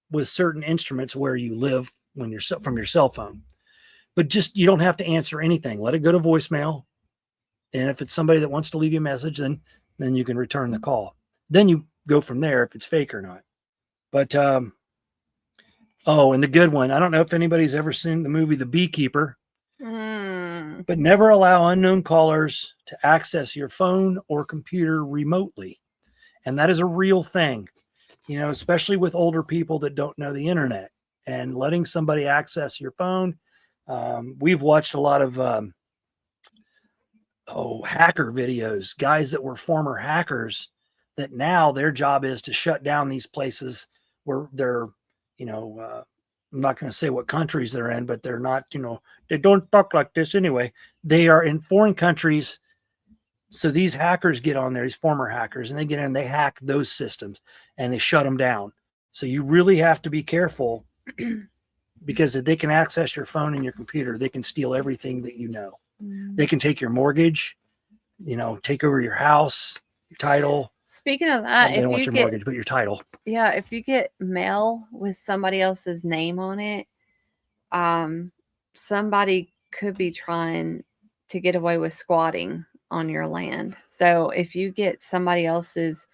with certain instruments where you live when you're from your cell phone, but just, you don't have to answer anything. Let it go to voicemail. And if it's somebody that wants to leave you a message, then you can return the call. Then you go from there if it's fake or not. But, and the good one, I don't know if anybody's ever seen the movie The Beekeeper, but never allow unknown callers to access your phone or computer remotely. And that is a real thing, especially with older people that don't know the internet, and letting somebody access your phone. We've watched a lot of, hacker videos, guys that were former hackers that now their job is to shut down these places where they're, I'm not going to say what countries they're in, but they're not, they don't talk like this anyway. They are in foreign countries. So these hackers get on there, these former hackers, and they get in, they hack those systems and they shut them down. So you really have to be careful, because if they can access your phone and your computer, they can steal everything that you know. They can take your mortgage, take over your house, your title. Speaking of that, they don't want your mortgage, but your title. Yeah, if you get mail with somebody else's name on it, somebody could be trying to get away with squatting on your land. So if you get somebody else's,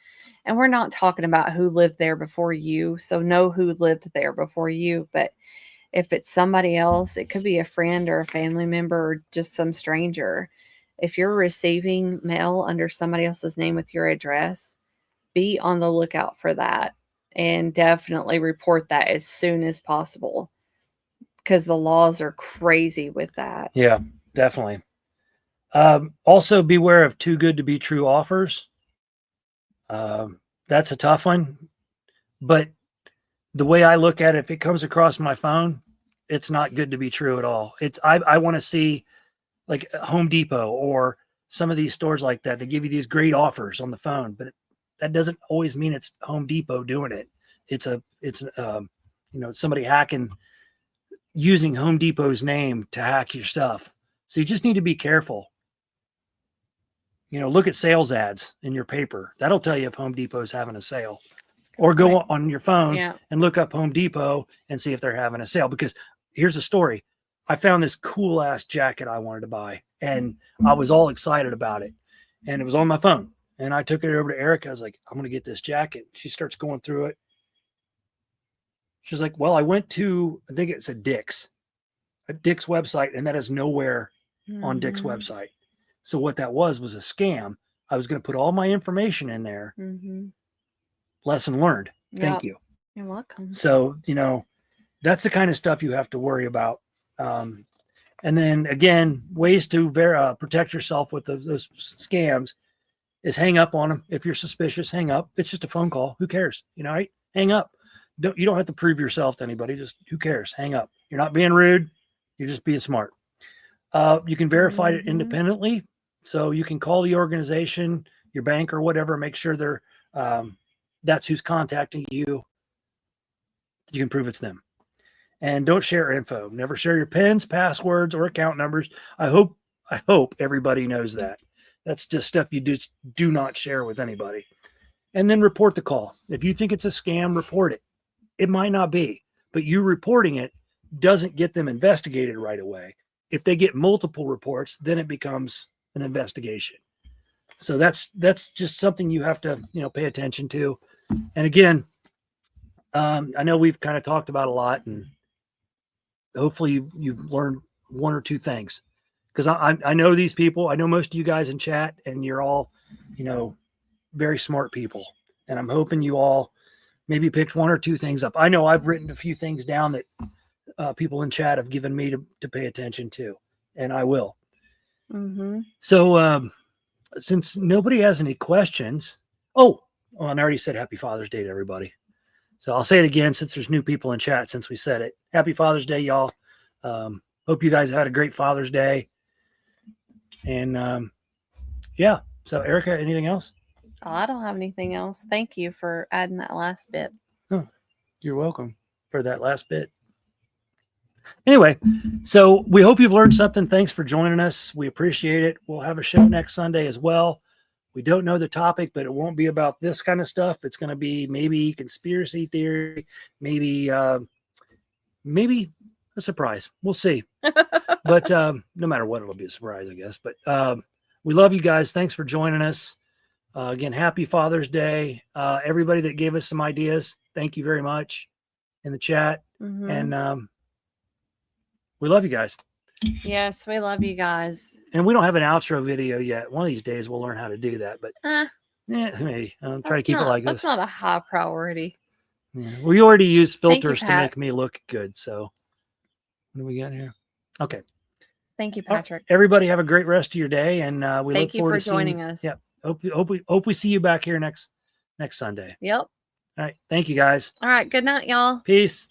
and we're not talking about who lived there before you, so know who lived there before you, but If it's somebody else, it could be a friend or a family member or just some stranger. If you're receiving mail under somebody else's name with your address, be on the lookout for that and definitely report that as soon as possible because the laws are crazy with that. Yeah, definitely. Also, beware of too good to be true offers. That's a tough one. But the way I look at it, if it comes across my phone, it's not good to be true at all. I want to see like Home Depot or some of these stores like that. They give you these great offers on the phone, but that doesn't always mean it's Home Depot doing it. It's somebody hacking, using Home Depot's name to hack your stuff. So you just need to be careful. Look at sales ads in your paper. That'll tell you if Home Depot is having a sale. Or go on your phone and look up Home Depot and see if they're having a sale. Because here's a story. I found this cool ass jacket I wanted to buy and I was all excited about it. And it was on my phone. And I took it over to Erica. I was like, I'm going to get this jacket. She starts going through it. She's like, well, I went to, I think it's a Dick's website, and that is nowhere on Dick's website. So what that was a scam. I was going to put all my information in there. Lesson learned. Thank you. You're welcome. So, that's the kind of stuff you have to worry about. And then again, ways to protect yourself with those scams is hang up on them. If you're suspicious, hang up. It's just a phone call. Who cares? Right? Hang up. You don't have to prove yourself to anybody. Just who cares? Hang up. You're not being rude. You're just being smart. You can verify it independently. So you can call the organization, your bank or whatever, make sure they're, that's who's contacting you. You can prove it's them. And don't share info. Never share your PINs, passwords, or account numbers. I hope everybody knows that. That's just stuff you just do not share with anybody. And then report the call. If you think it's a scam, report it. It might not be, but you reporting it doesn't get them investigated right away. If they get multiple reports, then it becomes an investigation. So that's just something you have to, pay attention to. And again, I know we've kind of talked about a lot, and hopefully you've learned one or two things, because I know these people. I know most of you guys in chat, and you're all, very smart people. And I'm hoping you all maybe picked one or two things up. I know I've written a few things down that people in chat have given me to pay attention to, and I will. So since nobody has any questions, and I already said Happy Father's Day to everybody. So I'll say it again since there's new people in chat since we said it. Happy Father's Day, y'all. Hope you guys had a great Father's Day. And yeah. So Erica, anything else? Oh, I don't have anything else. Thank you for adding that last bit. Oh, you're welcome for that last bit. Anyway, so we hope you've learned something. Thanks for joining us. We appreciate it. We'll have a show next Sunday as well. We don't know the topic, but it won't be about this kind of stuff. It's going to be maybe conspiracy theory, maybe a surprise. We'll see. But no matter what, it'll be a surprise, I guess. But we love you guys. Thanks for joining us. Again, happy Father's Day. Everybody that gave us some ideas, thank you very much in the chat. And we love you guys. Yes, we love you guys. And we don't have an outro video yet. One of these days we'll learn how to do that. But yeah, maybe I'll try to keep it like this. That's not a high priority. Yeah. We already use filters to make me look good. So what do we got here? Okay. Thank you, Patrick. Everybody have a great rest of your day. And we Thank look forward you to for joining us. Yeah. Hope we see you back here next Sunday. Yep. All right. Thank you guys. All right. Good night, y'all. Peace.